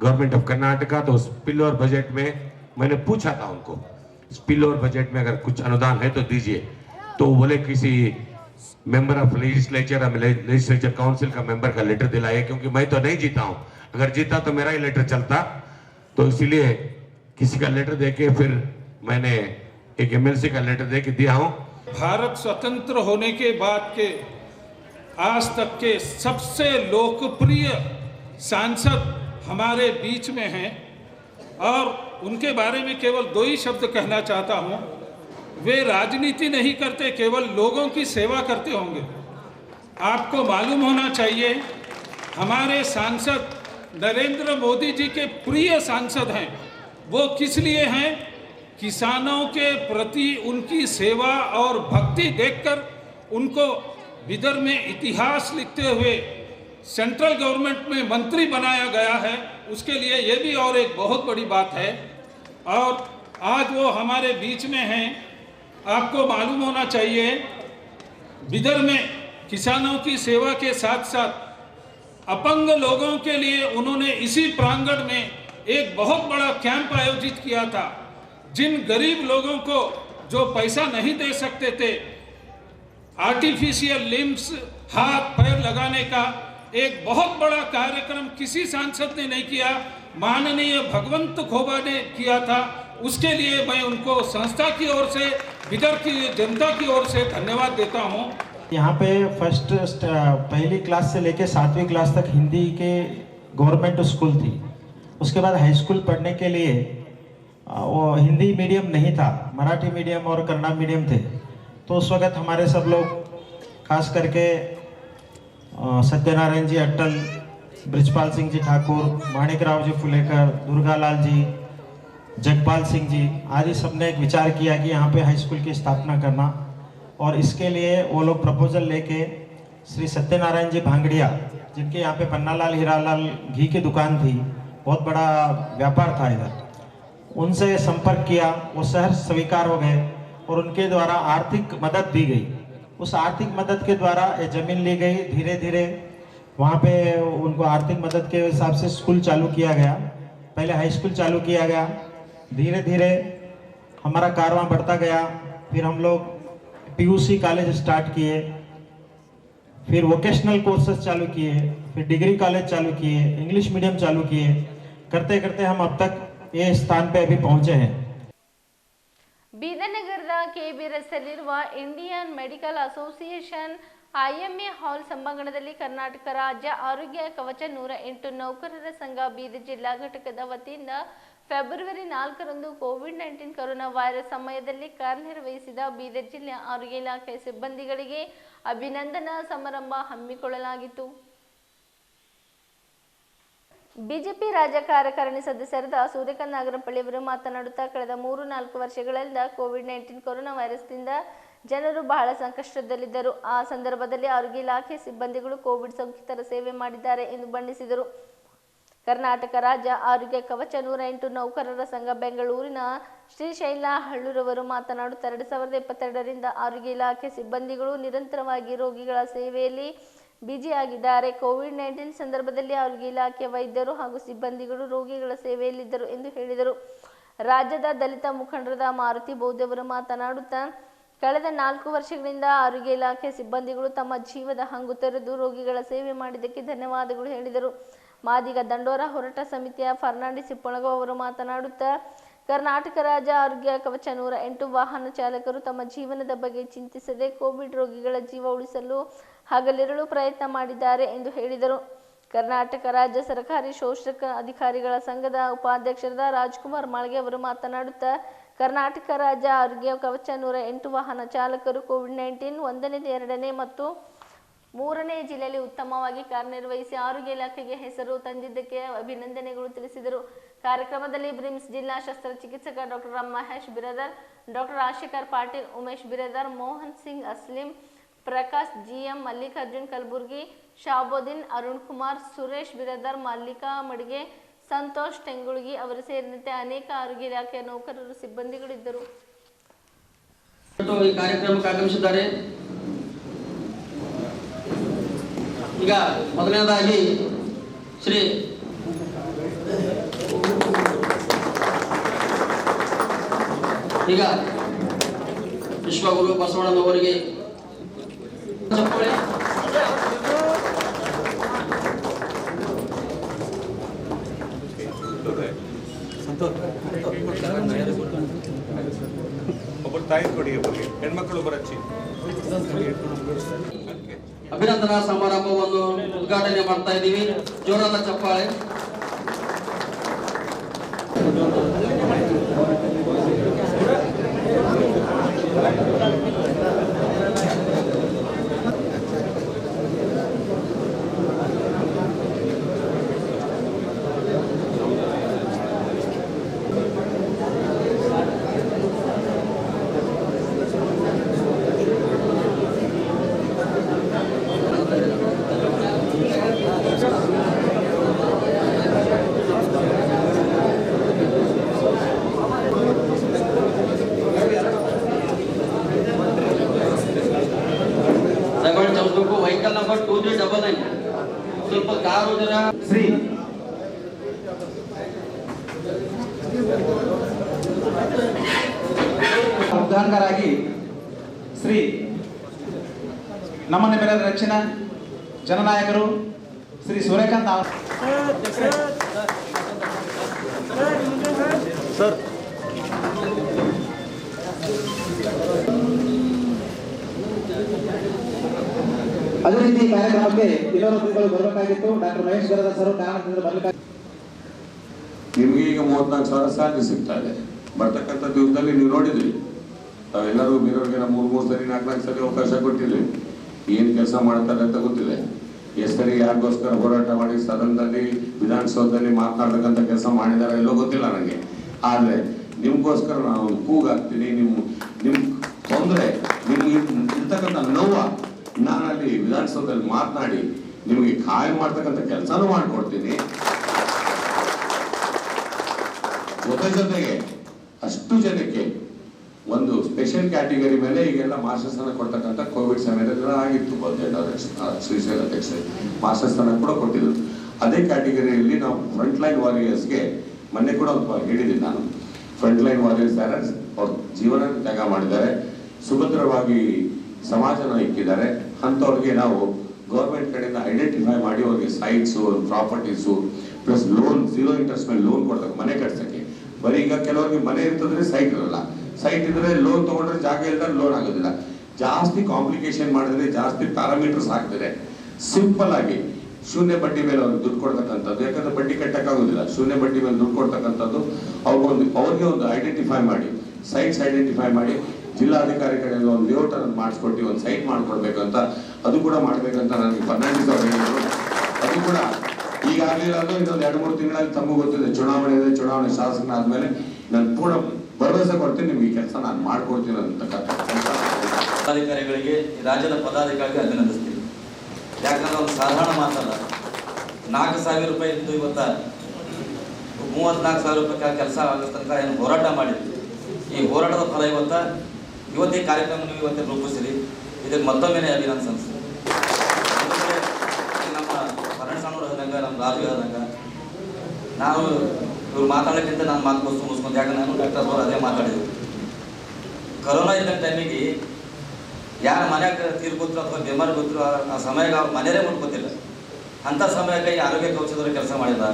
government of Karnataka. तो स्पिल ओवर बजट में मैंने पूछा था उनको, स्पिल ओवर बजट में अगर कुछ अनुदान है तो दीजिए. तो वो बोले किसी member of legislature, legislature council का मेंबर का लेटर दिलाए, क्योंकि मैं तो नहीं जीता हूं. अगर जीता तो मेरा ही लेटर चलता. तो इसीलिए किसी का लेटर देके फिर मैंने एक एमएलसी का लेटर देके दिया हूं. भारत स्वतंत्र होने के बाद के आज तक के सबसे लोकप्रिय सांसद हमारे बीच में हैं और उनके बारे में केवल 2 ही शब्द कहना चाहता हूं. वे राजनीति नहीं करते, केवल लोगों की सेवा करते होंगे. आपको मालूम होना चाहिए हमारे सांसद नरेंद्र मोदी जी के प्रिय सांसद हैं. वो किस लिए हैं? किसानों के प्रति उनकी सेवा और भक्ति देखकर उनको बिदर में इतिहास लिखते हुए सेंट्रल गवर्नमेंट में मंत्री बनाया गया है. उसके लिए ये भी और एक बहुत बड़ी बात है. और आज वो हमारे बीच में हैं. आपको मालूम होना चाहिए बिदर में किसानों की सेवा के साथ साथ अपंग लोगों के लिए उन्होंने इसी प्रांगण में एक बहुत बड़ा कैंप आयोजित किया था. जिन गरीब लोगों को जो पैसा नहीं दे सकते थे, आर्टिफिशियल लिम्स, हाथ पैर लगाने का एक बहुत बड़ा कार्यक्रम किसी सांसद ने नहीं किया, माननीय भगवंत खोबा ने किया था. उसके लिए मैं उनको संस्था की ओर से, बिदर की जनता की ओर से धन्यवाद देता हूं. यहाँ पे पहली क्लास से लेके 7वीं क्लास तक हिंदी के गवर्नमेंट स्कूल थी. उसके बाद हाई स्कूल पढ़ने के लिए वो हिंदी मीडियम नहीं था, मराठी मीडियम और कन्नड़ मीडियम थे. तो उस वक्त हमारे सब लोग, खास करके सत्यनारायण जी अट्टल, ब्रिजपाल सिंह जी ठाकुर, माणिकराव जी फुलेकर, दुर्गालाल जी, जगपाल सिंह जी आदि सबने एक विचार किया कि यहाँ पे हाई स्कूल की स्थापना करना. और इसके लिए वो लोग प्रपोजल लेके श्री सत्यनारायण जी भांगड़िया, जिनके यहाँ पे पन्नालाल हीरालाल घी की दुकान थी, बहुत बड़ा व्यापार था इधर, उनसे संपर्क किया. वो सहर्ष स्वीकार हो गए और उनके द्वारा आर्थिक मदद दी गई. उस आर्थिक मदद के द्वारा ये ज़मीन ली गई. धीरे धीरे वहाँ पे उनको आर्थिक मदद के हिसाब से स्कूल चालू किया गया. पहले हाई स्कूल चालू किया गया. धीरे धीरे हमारा कारवां बढ़ता गया. फिर हम लोग पीयूसी कॉलेज स्टार्ट किए, फिर वोकेशनल कोर्सेज चालू किए, फिर डिग्री कॉलेज चालू किए, इंग्लिश मीडियम चालू किए. करते करते हम अब तक ये स्थान पे अभी पहुंचे हैं. ಬೀದರ್ ನಗರದ ಕೆಬಿ ರಸ್ತೆಯಲ್ಲಿರುವ ಇಂಡಿಯನ್ ಮೆಡಿಕಲ್ ಅಸೋಸಿಯೇಷನ್ IMA ಹಾಲ್ ಸಭಾಂಗಣದಲ್ಲಿ ಕರ್ನಾಟಕ ರಾಜ್ಯ ಆರೋಗ್ಯ ಕವಚ 108 ನೌಕರರ ಸಂಘ ಬೀದರ್ ಜಿಲ್ಲಾ ಘಟಕದ ವತಿಯಿಂದ ಫೆಬ್ರವರಿ 4ರಂದು ಕೋವಿಡ್-19 ಕೊರೋನಾ ವೈರಸ್ ಸಮಯದಲ್ಲಿ ಕಾರ್ಯನಿರ್ವಹಿಸಿದ ಬೀದರ್ ಜಿಲ್ಲೆ ಆರೋಗ್ಯ ಇಲಾಖೆ ಸಿಬ್ಬಂದಿಗಳಿಗೆ ಅಭಿನಂದನಾ ಸಮಾರಂಭ ಹಮ್ಮಿಕೊಳ್ಳಲಾಗಿತ್ತು. ಬಿಜೆಪಿ ರಾಜ್ಯ ಕಾರ್ಯಕಾರಿಣಿ ಸದಸ್ಯರಾದ ಸೂರ್ಯಕಾಂತ್ ನಾಗರಪಳ್ಳಿ ಅವರು ಮಾತನಾಡುತ್ತಾ ಕಳೆದ 3-4 ವರ್ಷಗಳಿಂದ ಕೋವಿಡ್-19 ಕೊರೋನಾ ವೈರಸ್ನಿಂದ ಜನರು ಬಹಳ ಸಂಕಷ್ಟದಲ್ಲಿದ್ದರು. ಆ ಸಂದರ್ಭದಲ್ಲಿ ಆರೋಗ್ಯ ಇಲಾಖೆ ಸಿಬ್ಬಂದಿಗಳು ಕೋವಿಡ್ ಸೋಂಕಿತರ ಸೇವೆ ಮಾಡಿದ್ದಾರೆ ಎಂದು ಬಣ್ಣಿಸಿದರು. ಕರ್ನಾಟಕ ರಾಜ್ಯ ಆರೋಗ್ಯ ಕವಚ 108 ನೌಕರರ ಸಂಘ ಬೆಂಗಳೂರಿನ ಶ್ರೀಶೈಲ ಹಳ್ಳೂರವರು ಮಾತನಾಡುತ್ತಾ 2022ರಿಂದ ಆರೋಗ್ಯ ಇಲಾಖೆ ಸಿಬ್ಬಂದಿಗಳು ನಿರಂತರವಾಗಿ ರೋಗಿಗಳ ಸೇವೆಯಲ್ಲಿ ಬ್ಯುಸಿಯಾಗಿದ್ದಾರೆ. ಕೋವಿಡ್-19 ಸಂದರ್ಭದಲ್ಲಿ ಆರೋಗ್ಯ ಇಲಾಖೆ ವೈದ್ಯರು ಹಾಗೂ ಸಿಬ್ಬಂದಿಗಳು ರೋಗಿಗಳ ಸೇವೆಯಲ್ಲಿದ್ದರು ಎಂದು ಹೇಳಿದರು. ರಾಜ್ಯದ ದಲಿತ ಮುಖಂಡರಾದ ಮಾರುತಿ ಬೌದ್ಧ ಅವರು ಮಾತನಾಡುತ್ತಾ ಕಳೆದ 4 ವರ್ಷಗಳಿಂದ ಆರೋಗ್ಯ ಇಲಾಖೆ ಸಿಬ್ಬಂದಿಗಳು ತಮ್ಮ ಜೀವದ ಹಂಗು ತೊರೆದು ರೋಗಿಗಳ ಸೇವೆ ಮಾಡಿದ್ದಕ್ಕೆ ಧನ್ಯವಾದಗಳು ಹೇಳಿದರು. ಮಾದಿಗ ದಂಡೋರ ಹೋರಾಟ ಸಮಿತಿಯ ಫರ್ನಾಂಡಿಸ್ ಇಪ್ಪಳಗೋ ಅವರು ಮಾತನಾಡುತ್ತಾ ಕರ್ನಾಟಕ ರಾಜ್ಯ ಆರೋಗ್ಯ ಕವಚ 108 ವಾಹನ ಚಾಲಕರು ತಮ್ಮ ಜೀವನದ ಬಗ್ಗೆ ಚಿಂತಿಸದೆ ಕೋವಿಡ್ ರೋಗಿಗಳ ಜೀವ ಉಳಿಸಲು ಹಗಲಿರುಳು ಪ್ರಯತ್ನ ಮಾಡಿದ್ದಾರೆ ಎಂದು ಹೇಳಿದರು. ಕರ್ನಾಟಕ ರಾಜ್ಯ ಸರ್ಕಾರಿ ಶೋಷಕ ಅಧಿಕಾರಿಗಳ ಸಂಘದ ಉಪಾಧ್ಯಕ್ಷರಾದ ರಾಜ್ಕುಮಾರ್ ಮಾಳ್ಗೆ ಅವರು ಮಾತನಾಡುತ್ತಾ ಕರ್ನಾಟಕ ರಾಜ್ಯ ಆರೋಗ್ಯ ಕವಚ 108 ವಾಹನ ಚಾಲಕರು ಕೋವಿಡ್-19 1ನೇ, 2ನೇ ಮತ್ತು 3ನೇ ಜಿಲ್ಲೆಯಲ್ಲಿ ಉತ್ತಮವಾಗಿ ಕಾರ್ಯನಿರ್ವಹಿಸಿ ಆರೋಗ್ಯ ಇಲಾಖೆಗೆ ಹೆಸರು ತಂದಿದ್ದಕ್ಕೆ ಅಭಿನಂದನೆಗಳು ತಿಳಿಸಿದರು. ಕಾರ್ಯಕ್ರಮದಲ್ಲಿ ಬ್ರಿಮ್ಸ್ ಜಿಲ್ಲಾ ಶಸ್ತ್ರಚಿಕಿತ್ಸಕ doctor Ram Mahesh Biradar, doctor Rajashekhar Patil, Umesh Biradar, Mohan Singh Aslim, Prakash GM, Mallikarjun Kalaburagi, Shabodin, Arun Kumar, Suresh Biradar, Mallika Madige, Santosh Tengulagi ಅವರು ಸೇರಿದಂತೆ ಅನೇಕ ಆರೋಗ್ಯ ಇಲಾಖೆಯ ನೌಕರರು ಸಿಬ್ಬಂದಿಗಳಿದ್ದರು. ಈ ಕಾರ್ಯಕ್ರಮಕ್ಕೆ ಆಗಮಿಸಿದ್ದಾರೆ. ಈಗ ಮೊದಲನೇದಾಗಿ ಶ್ರೀ ಈಗ ವಿಶ್ವಗುರು ಬಸವಣ್ಣನವರಿಗೆ ಒಬ್ಬರು ತಾಯಿ ಕೊಡಿ, ಒಬ್ಬರಿಗೆ ಹೆಣ್ಮಕ್ಳು ಬರಚ್ಚಿ ಅಭಿನಂದನಾ ಸಮಾರಂಭವನ್ನು ಉದ್ಘಾಟನೆ ಮಾಡ್ತಾ ಇದ್ದೀವಿ. ಜೋರಾದ ಚಪ್ಪಾಳೆ. ವೆಹಿಕಲ್ ನಂಬರ್ 2399 ಸ್ವಲ್ಪ ಕಾರು ಜರ ಶ್ರೀ ಉದ್ಘಾಟಕರಾಗಿ ಶ್ರೀ ನಮ್ಮ ನಿಮ್ಮೆಲ್ಲರ ನೆಚ್ಚಿನ ಜನನಾಯಕರು ಶ್ರೀ ಸೂರ್ಯಕಾಂತ್ ಸರ್ ಅದೇ ರೀತಿ ಕಾರ್ಯಕ್ರಮಕ್ಕೆ ಇನ್ನೊಂದು ತಿಂಗಳು ಬರಬೇಕಾಗಿತ್ತು. ಡಾಕ್ಟರ್ ಮಹೇಶ್ ಬಿರಾದರ್ ಸರ್ ಕಾರಣದಿಂದ ಬರಬೇಕಾಗಿತ್ತು. ನಿಮ್ಗೆ ಈಗ 34,000 ಸ್ಯಾಲರಿ ಸಿಗ್ತಾ ಇದೆ. ಬರ್ತಕ್ಕಂಥ ದಿವಸದಲ್ಲಿ ನೀವು ನೋಡಿದ್ರಿ, ತಾವೆಲ್ಲರೂ ಬೇರೆಯವ್ರಿಗೆ 3 ಸರಿ 4 ಸರಿ ಅವಕಾಶ ಕೊಟ್ಟಿದ್ವಿ. ಏನ್ ಕೆಲಸ ಮಾಡ್ತಾರೆ ಅಂತ ಗೊತ್ತಿದೆ. ಎಷ್ಟು ಸರಿ ಯಾರಿಗೋಸ್ಕರ ಹೋರಾಟ ಮಾಡಿ ಸದನದಲ್ಲಿ ವಿಧಾನಸೌಧದಲ್ಲಿ ಮಾತನಾಡ್ತಕ್ಕಂಥ ಕೆಲಸ ಮಾಡಿದಾರೆ ಎಲ್ಲೋ ಗೊತ್ತಿಲ್ಲ ನನಗೆ. ಆದ್ರೆ ನಿಮ್ಗೋಸ್ಕರ ನಾನು ಕೂಗಾಗ್ತೀನಿ. ನಿಮ್ ತೊಂದರೆ, ನಿಮ್ಗೆ ಇರ್ತಕ್ಕಂಥ ನೋವ ನಾನಲ್ಲಿ ವಿಧಾನಸೌಧದಲ್ಲಿ ಮಾತನಾಡಿ ನಿಮಗೆ ಕಾಯಂ ಮಾಡ್ತಕ್ಕಂಥ ಕೆಲಸನೂ ಮಾಡ್ಕೊಡ್ತೀನಿ. ಜೊತೆಗೆ ಅಷ್ಟು ಜನಕ್ಕೆ ಒಂದು ಸ್ಪೆಷಲ್ ಕ್ಯಾಟಗರಿ ಮೇಲೆ ಈಗೆಲ್ಲ ಮಾರ್ಷಸ್ಥಾನ ಕೊಡ್ತಕ್ಕಂಥ ಕೋವಿಡ್ ಸಮಯದಲ್ಲಿ ಆಗಿತ್ತು. ಶ್ರೀಶೈಲ ಅಧ್ಯಕ್ಷರು ಮಾರ್ಷಸ್ಥಾನ ಕೂಡ ಕೊಟ್ಟಿದ್ರು. ಅದೇ ಕ್ಯಾಟಗರಿಯಲ್ಲಿ ನಾವು ಫ್ರಂಟ್ ಲೈನ್ ವಾರಿಯರ್ಸ್ಗೆ ಮೊನ್ನೆ ಕೂಡ ಹೇಳಿದ್ದೀನಿ ನಾನು. ಫ್ರಂಟ್ ಲೈನ್ ವಾರಿಯರ್ಸ್ ಅವ್ರ ಜೀವನ ತ್ಯಾಗ ಮಾಡಿದ್ದಾರೆ, ಸುಭದ್ರವಾಗಿ ಸಮಾಜನ ಇಕ್ಕಿದ್ದಾರೆ. ಅಂಥವ್ರಿಗೆ ನಾವು ಗೌರ್ಮೆಂಟ್ ಕಡೆಯಿಂದ ಐಡೆಂಟಿಫೈ ಮಾಡಿ ಅವ್ರಿಗೆ sites, properties plus loan, 0 interest ಮೇಲೆ ಲೋನ್ ಕೊಡ್ತಾರೆ ಮನೆ ಕಟ್ಸಕ್ಕೆ. ಬರೀ ಈಗ ಕೆಲವರಿಗೆ ಮನೆ ಇರ್ತದ್ರೆ ಸೈಟ್ ಇರಲ್ಲ, ಸೈಟ್ ಇದ್ರೆ ಲೋನ್ ತಗೊಂಡ್ರೆ ಜಾಗ ಇಲ್ದ್ರೆ ಲೋನ್ ಆಗೋದಿಲ್ಲ. ಜಾಸ್ತಿ ಕಾಂಪ್ಲಿಕೇಶನ್ ಮಾಡಿದ್ರೆ, ಜಾಸ್ತಿ ಪ್ಯಾರಾಮೀಟರ್ಸ್ ಹಾಕ್ತಾರೆ. ಸಿಂಪಲ್ ಆಗಿ ಶೂನ್ಯ ಬಡ್ಡಿ ಮೇಲೆ ಅವ್ರಿಗೆ ದುಡ್ಡು ಕೊಡ್ತಕ್ಕಂಥದ್ದು, ಯಾಕಂದ್ರೆ ಬಡ್ಡಿ ಕಟ್ಟಕ್ಕಾಗೋದಿಲ್ಲ, ಶೂನ್ಯ ಬಡ್ಡಿ ಮೇಲೆ ದುಡ್ಡು ಕೊಡ್ತಕ್ಕಂಥದ್ದು ಅವ್ರಿಗೆ ಒಂದು ಐಡೆಂಟಿಫೈ ಮಾಡಿ, ಸೈಟ್ಸ್ ಐಡೆಂಟಿಫೈ ಮಾಡಿ ಜಿಲ್ಲಾಧಿಕಾರಿ ಕಡೆಯಿಂದ ಒಂದು ಲೇಔಟ್ ಅನ್ನು ಮಾಡಿಸ್ಕೊಟ್ಟು ಒಂದು ಸೈಟ್ ಮಾಡ್ಕೊಡ್ಬೇಕಂತ, ಅದು ಕೂಡ ಮಾಡ್ಬೇಕಂತ ನನಗೆ ಫರ್ನಾಂಡಿಸ್ ಅವರು ಹೇಳಿದ್ರು. ಅದು ಕೂಡ ಈಗ ಆಗಲಿಲ್ಲ ಅಂದ್ರೆ ಇನ್ನೊಂದು 2-3 ತಿಂಗಳಲ್ಲಿ ತಮಗೂ ಗೊತ್ತಿದೆ, ಚುನಾವಣೆ ಇದೆ, ಚುನಾವಣೆ ಶಾಸಕನ ಆದ್ಮೇಲೆ ನಾನು ಪೂರ್ಣ ಭರವಸೆ ಕೊಡ್ತೀನಿ, ನಿಮ್ಗೆ ಈ ಕೆಲಸ ನಾನು ಮಾಡ್ಕೊಡ್ತೀನಿ ಅಂತಕ್ಕಂಥ ಪದಾಧಿಕಾರಿಗಳಿಗೆ, ರಾಜ್ಯದ ಪದಾಧಿಕಾರಿಗೆ ಅಭಿನಂದಿಸ್ತೀನಿ. ಯಾಕಂದ್ರೆ ಒಂದು ಸಾಧಾರಣ ಮಾತಲ್ಲ. 4,000 ರೂಪಾಯಿ ಇದ್ದು ಇವತ್ತ 34,000 ರೂಪಾಯಿ ಕೆಲಸ ಆಗೋ ತನಕ ಏನು ಹೋರಾಟ ಮಾಡಿದ್ವಿ. ಈ ಹೋರಾಟದ ಫಲ ಇವತ್ತೇ ಕಾರ್ಯಕ್ರಮ ನೀವು ಇವತ್ತೇ ರೂಪಿಸಿರಿ. ಇದಕ್ಕೆ ಮತ್ತೊಮ್ಮೆ ಅಭಿನಂದನೆ. ನಮ್ಮ ಪರಣಸ್ವಾಮಿ ಹೇಳ್ದಂಗೆ, ನಮ್ಮ ರಾಜು ಹೇಳ್ದಂಗೆ, ನಾವು ಇವ್ರು ಮಾತಾಡೋಕ್ಕಿಂತ ನಾನು ಮಾತು ಮುಗಿಸ್ಕೊಂಡು, ಯಾಕಂದ್ರೆ ನಾನು ಡಾಕ್ಟರ್ ಅವರು ಅದೇ ಮಾತಾಡಿದ್ರು. ಕೊರೋನಾ ಇದ್ದ ಟೈಮಿಗೆ ಯಾರು ಮನ್ಯಾಗ ತೀರ್ಕೊತ್ರು ಅಥವಾ ಬೆಮಾರಿ ಗೊತ್ತರು ಆ ಸಮಯಕ್ಕೆ ಅವ್ರು ಮನೆಯೇ ಮುಟ್ಕೋತಿಲ್ಲ. ಅಂಥ ಸಮಯಕ್ಕೆ ಆರೋಗ್ಯ ಕವಚದವರು ಕೆಲಸ ಮಾಡಿದ.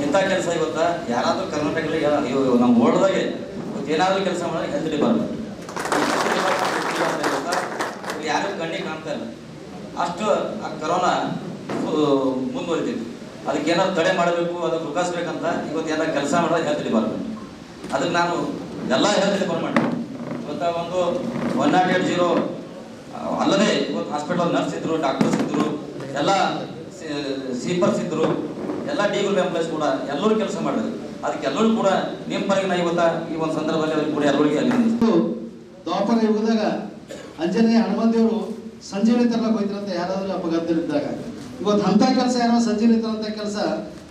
ಇಂಥ ಕೆಲಸ ಇವತ್ತು ಯಾರಾದರೂ ಕರ್ನಾಟಕದಲ್ಲಿ ನಮ್ಮ ಓಲ್ಡ್ದಾಗೆ ಏನಾದರೂ ಕೆಲಸ ಮಾಡಿದ್ರೆ ಹೆಲ್ತ್ ಡಿಪಾರ್ಟ್ಮೆಂಟ್ ಯಾರು ಕಣ್ಣಿಗೆ ಕಾಣ್ತಾ ಇಲ್ಲ. ಅಷ್ಟು ಆ ಕೊರೋನಾ ಮುಂದುವರಿತಿತ್ತು. ಅದಕ್ಕೆ ಏನಾದ್ರು ತಡೆ ಮಾಡಬೇಕು, ಅದಕ್ಕೆ ರುಖಿಸ್ಬೇಕಂತ ಇವತ್ತು ಏನಾದ್ರು ಕೆಲಸ ಮಾಡೋದು ಹೆಲ್ತ್ ಡಿಪಾರ್ಟ್ಮೆಂಟ್. ಅದಕ್ಕೆ ನಾನು ಎಲ್ಲ ಹೆಲ್ತ್ ಡಿಪಾರ್ಟ್ಮೆಂಟ್ ಇವತ್ತು ಒಂದು 108 ಅಲ್ಲದೆ ಇವತ್ತು ಹಾಸ್ಪಿಟಲ್ ನರ್ಸ್ ಇದ್ರು, ಡಾಕ್ಟರ್ಸ್ ಇದ್ರು, ಎಲ್ಲ ಸೀಪರ್ಸ್ ಇದ್ರು, ಎಲ್ಲ ಡಿ ಗ್ರೂಪ್ ಎಂಪ್ಲಾಯ್ಸ್ ಕೂಡ ಎಲ್ಲರೂ ಕೆಲಸ ಮಾಡಿದ್ರು. ಅದಕ್ಕೆ ಎಲ್ಲರೂ ಕೂಡ ನಿಮ್ಮ ಪರವಾಗಿ ನಾ ಇವತ್ತು ಈ ಒಂದು ಸಂದರ್ಭದಲ್ಲಿ ಅವ್ರಿಗೆ ಕೂಡ ಎಲ್ಲರಿಗೆ ಅಭಿನಂದಿಸ್ತೀನಿ. ದ್ವಾಪರ ಯುಗದಾಗ ಅಂಜನೇಯ ಹನುಮಂತೇವರು ಸಂಜೀವನಿ ತರಕ್ಕೆ ಹೋಯ್ತಾರಂತ ಯಾರಾದ್ರೂ ಅಪಘಾತದಲ್ಲಿದ್ದಾಗ, ಇವತ್ತು ಅಂಥ ಕೆಲಸ ಯಾರೋ ಸಂಜೀವನಿ ತರಂತ ಕೆಲಸ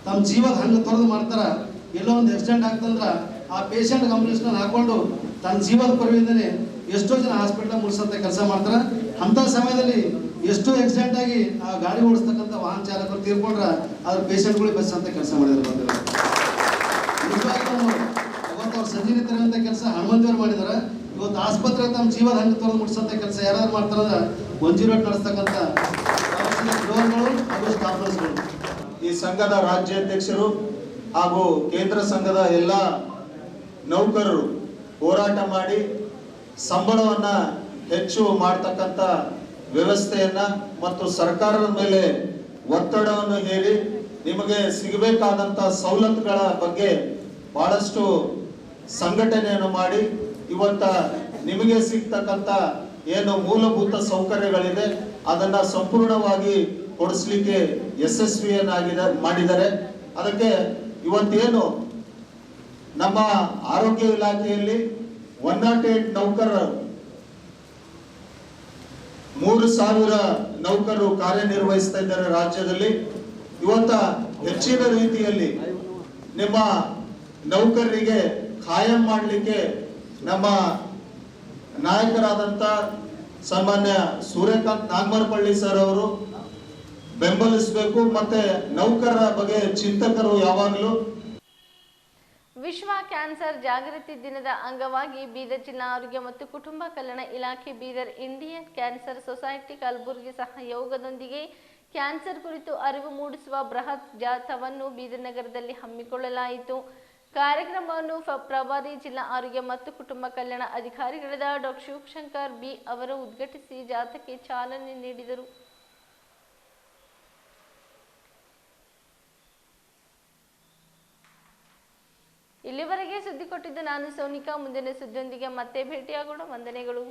ತಮ್ಮ ಜೀವದ ಹಂಗೆ ತೊರೆದು ಮಾಡ್ತಾರ. ಎಲ್ಲೋ ಒಂದು ಆಕ್ಸಿಡೆಂಟ್ ಆಗ್ತಂದ್ರೆ ಆ ಪೇಷಂಟ್ ಕಂಪ್ಲೇಂಟ್ನ ಹಾಕೊಂಡು ತನ್ನ ಜೀವದ ಪರವಿಂದನೇ ಎಷ್ಟೋ ಜನ ಹಾಸ್ಪಿಟಲ್ ಮುಗಿಸಂತ ಕೆಲಸ ಮಾಡ್ತಾರೆ. ಅಂಥ ಸಮಯದಲ್ಲಿ ಎಷ್ಟೋ ಆಕ್ಸಿಡೆಂಟ್ ಆಗಿ ಆ ಗಾಡಿ ಓಡಿಸ್ತಕ್ಕಂಥ ವಾಹನ ಚಾಲಕರು ತೀರ್ಕೊಂಡ್ರೆ ಅದ್ರ ಪೇಷಂಟ್ಗಳಿಗೆ ಬಸ್ ಅಂತ ಕೆಲಸ ಮಾಡಿದ್ರು. ಬಂದಿಲ್ಲ ಇವತ್ತು ಅವ್ರು ಸಂಜೀವನಿ ತರಂತ ಕೆಲಸ ಹನುಮಂತೇವ್ರು ಮಾಡಿದಾರೆ. ಇವತ್ತು ಆಸ್ಪತ್ರೆ ತಮ್ಮ ಜೀವದ ಹಂಗೆ ತೊರೆದು ಮುಗಿಸಂತ ಕೆಲಸ ಯಾರು ಮಾಡ್ತಾರಂದ್ರೆ 108 ನಡೆಸ್ತಕ್ಕಂಥ ಡೋರ್ಗಳು ಹಾಗೂ ಸ್ಟಾಫರ್ಸ್ಗಳು. ಈ ಸಂಘದ ರಾಜ್ಯಾಧ್ಯಕ್ಷರು ಹಾಗೂ ಕೇಂದ್ರ ಸಂಘದ ಎಲ್ಲ ನೌಕರರು ಹೋರಾಟ ಮಾಡಿ ಸಂಬಳವನ್ನ ಹೆಚ್ಚು ಮಾಡತಕ್ಕಂಥ ವ್ಯವಸ್ಥೆಯನ್ನ ಮತ್ತು ಸರ್ಕಾರದ ಮೇಲೆ ಒತ್ತಡವನ್ನು ಹೇರಿ ನಿಮಗೆ ಸಿಗಬೇಕಾದಂತ ಸವಲತ್ತುಗಳ ಬಗ್ಗೆ ಬಹಳಷ್ಟು ಸಂಘಟನೆಯನ್ನು ಮಾಡಿ ಇವತ್ತ ನಿಮಗೆ ಸಿಗ್ತಕ್ಕಂಥ ಏನು ಮೂಲಭೂತ ಸೌಕರ್ಯಗಳಿದೆ ಅದನ್ನ ಸಂಪೂರ್ಣವಾಗಿ ಕೊಡಿಸ್ಲಿಕ್ಕೆ ಮಾಡಿದ್ದಾರೆ. ಅದಕ್ಕೆ ಇವತ್ತೇನು ನಮ್ಮ ಆರೋಗ್ಯ ಇಲಾಖೆಯಲ್ಲಿ 108 ನೌಕರರು 3,000 ನೌಕರರು ಕಾರ್ಯನಿರ್ವಹಿಸ್ತಾ ಇದ್ದಾರೆ ರಾಜ್ಯದಲ್ಲಿ. ಇವತ್ತ ಹೆಚ್ಚಿನ ರೀತಿಯಲ್ಲಿ ನಿಮ್ಮ ನೌಕರರಿಗೆ ಖಾಯಂ ಮಾಡಲಿಕ್ಕೆ ನಮ್ಮ ನಾಯಕರಾದಂತ ಸಾಮಾನ್ಯ ಸೂರ್ಯಕಾಂತ್ ನಾಗಮರಪಳ್ಳಿ ಸರ್ ಅವರು ಬೆಂಬಲಿಸಬೇಕು. ಮತ್ತೆ ನೌಕರರ ಬಗ್ಗೆ ಚಿಂತಕರು ಯಾವಾಗಲೂ. ವಿಶ್ವ ಕ್ಯಾನ್ಸರ್ ಜಾಗೃತಿ ದಿನದ ಅಂಗವಾಗಿ ಬೀದರ್ ಜಿಲ್ಲಾ ಆರೋಗ್ಯ ಮತ್ತು ಕುಟುಂಬ ಕಲ್ಯಾಣ ಇಲಾಖೆ, Bidar Indian cancer society Kalaburagi ಸಹಯೋಗದೊಂದಿಗೆ ಕ್ಯಾನ್ಸರ್ ಕುರಿತು ಅರಿವು ಮೂಡಿಸುವ ಬೃಹತ್ ಜಾಥಾವನ್ನು ಬೀದರ್ ನಗರದಲ್ಲಿ ಹಮ್ಮಿಕೊಳ್ಳಲಾಯಿತು. ಕಾರ್ಯಕ್ರಮವನ್ನು ಪ್ರಭಾರಿ ಜಿಲ್ಲಾ ಆರೋಗ್ಯ ಮತ್ತು ಕುಟುಂಬ ಕಲ್ಯಾಣ ಅಧಿಕಾರಿಗಳಾದ ಡಾಕ್ಟರ್ ಶಿವಶಂಕರ್ ಬಿ ಅವರು ಉದ್ಘಾಟಿಸಿ ಜಾಥಾಕ್ಕೆ ಚಾಲನೆ ನೀಡಿದರು. ಇಲ್ಲಿವರೆಗೆ ಸುದ್ದಿ ಕೊಟ್ಟಿದ್ದು ನಾನು ಸೋನಿಕಾ. ಮುಂದಿನ ಸುದ್ದಿಯೊಂದಿಗೆ ಮತ್ತೆ ಭೇಟಿಯಾಗೋಣ. ವಂದನೆಗಳು.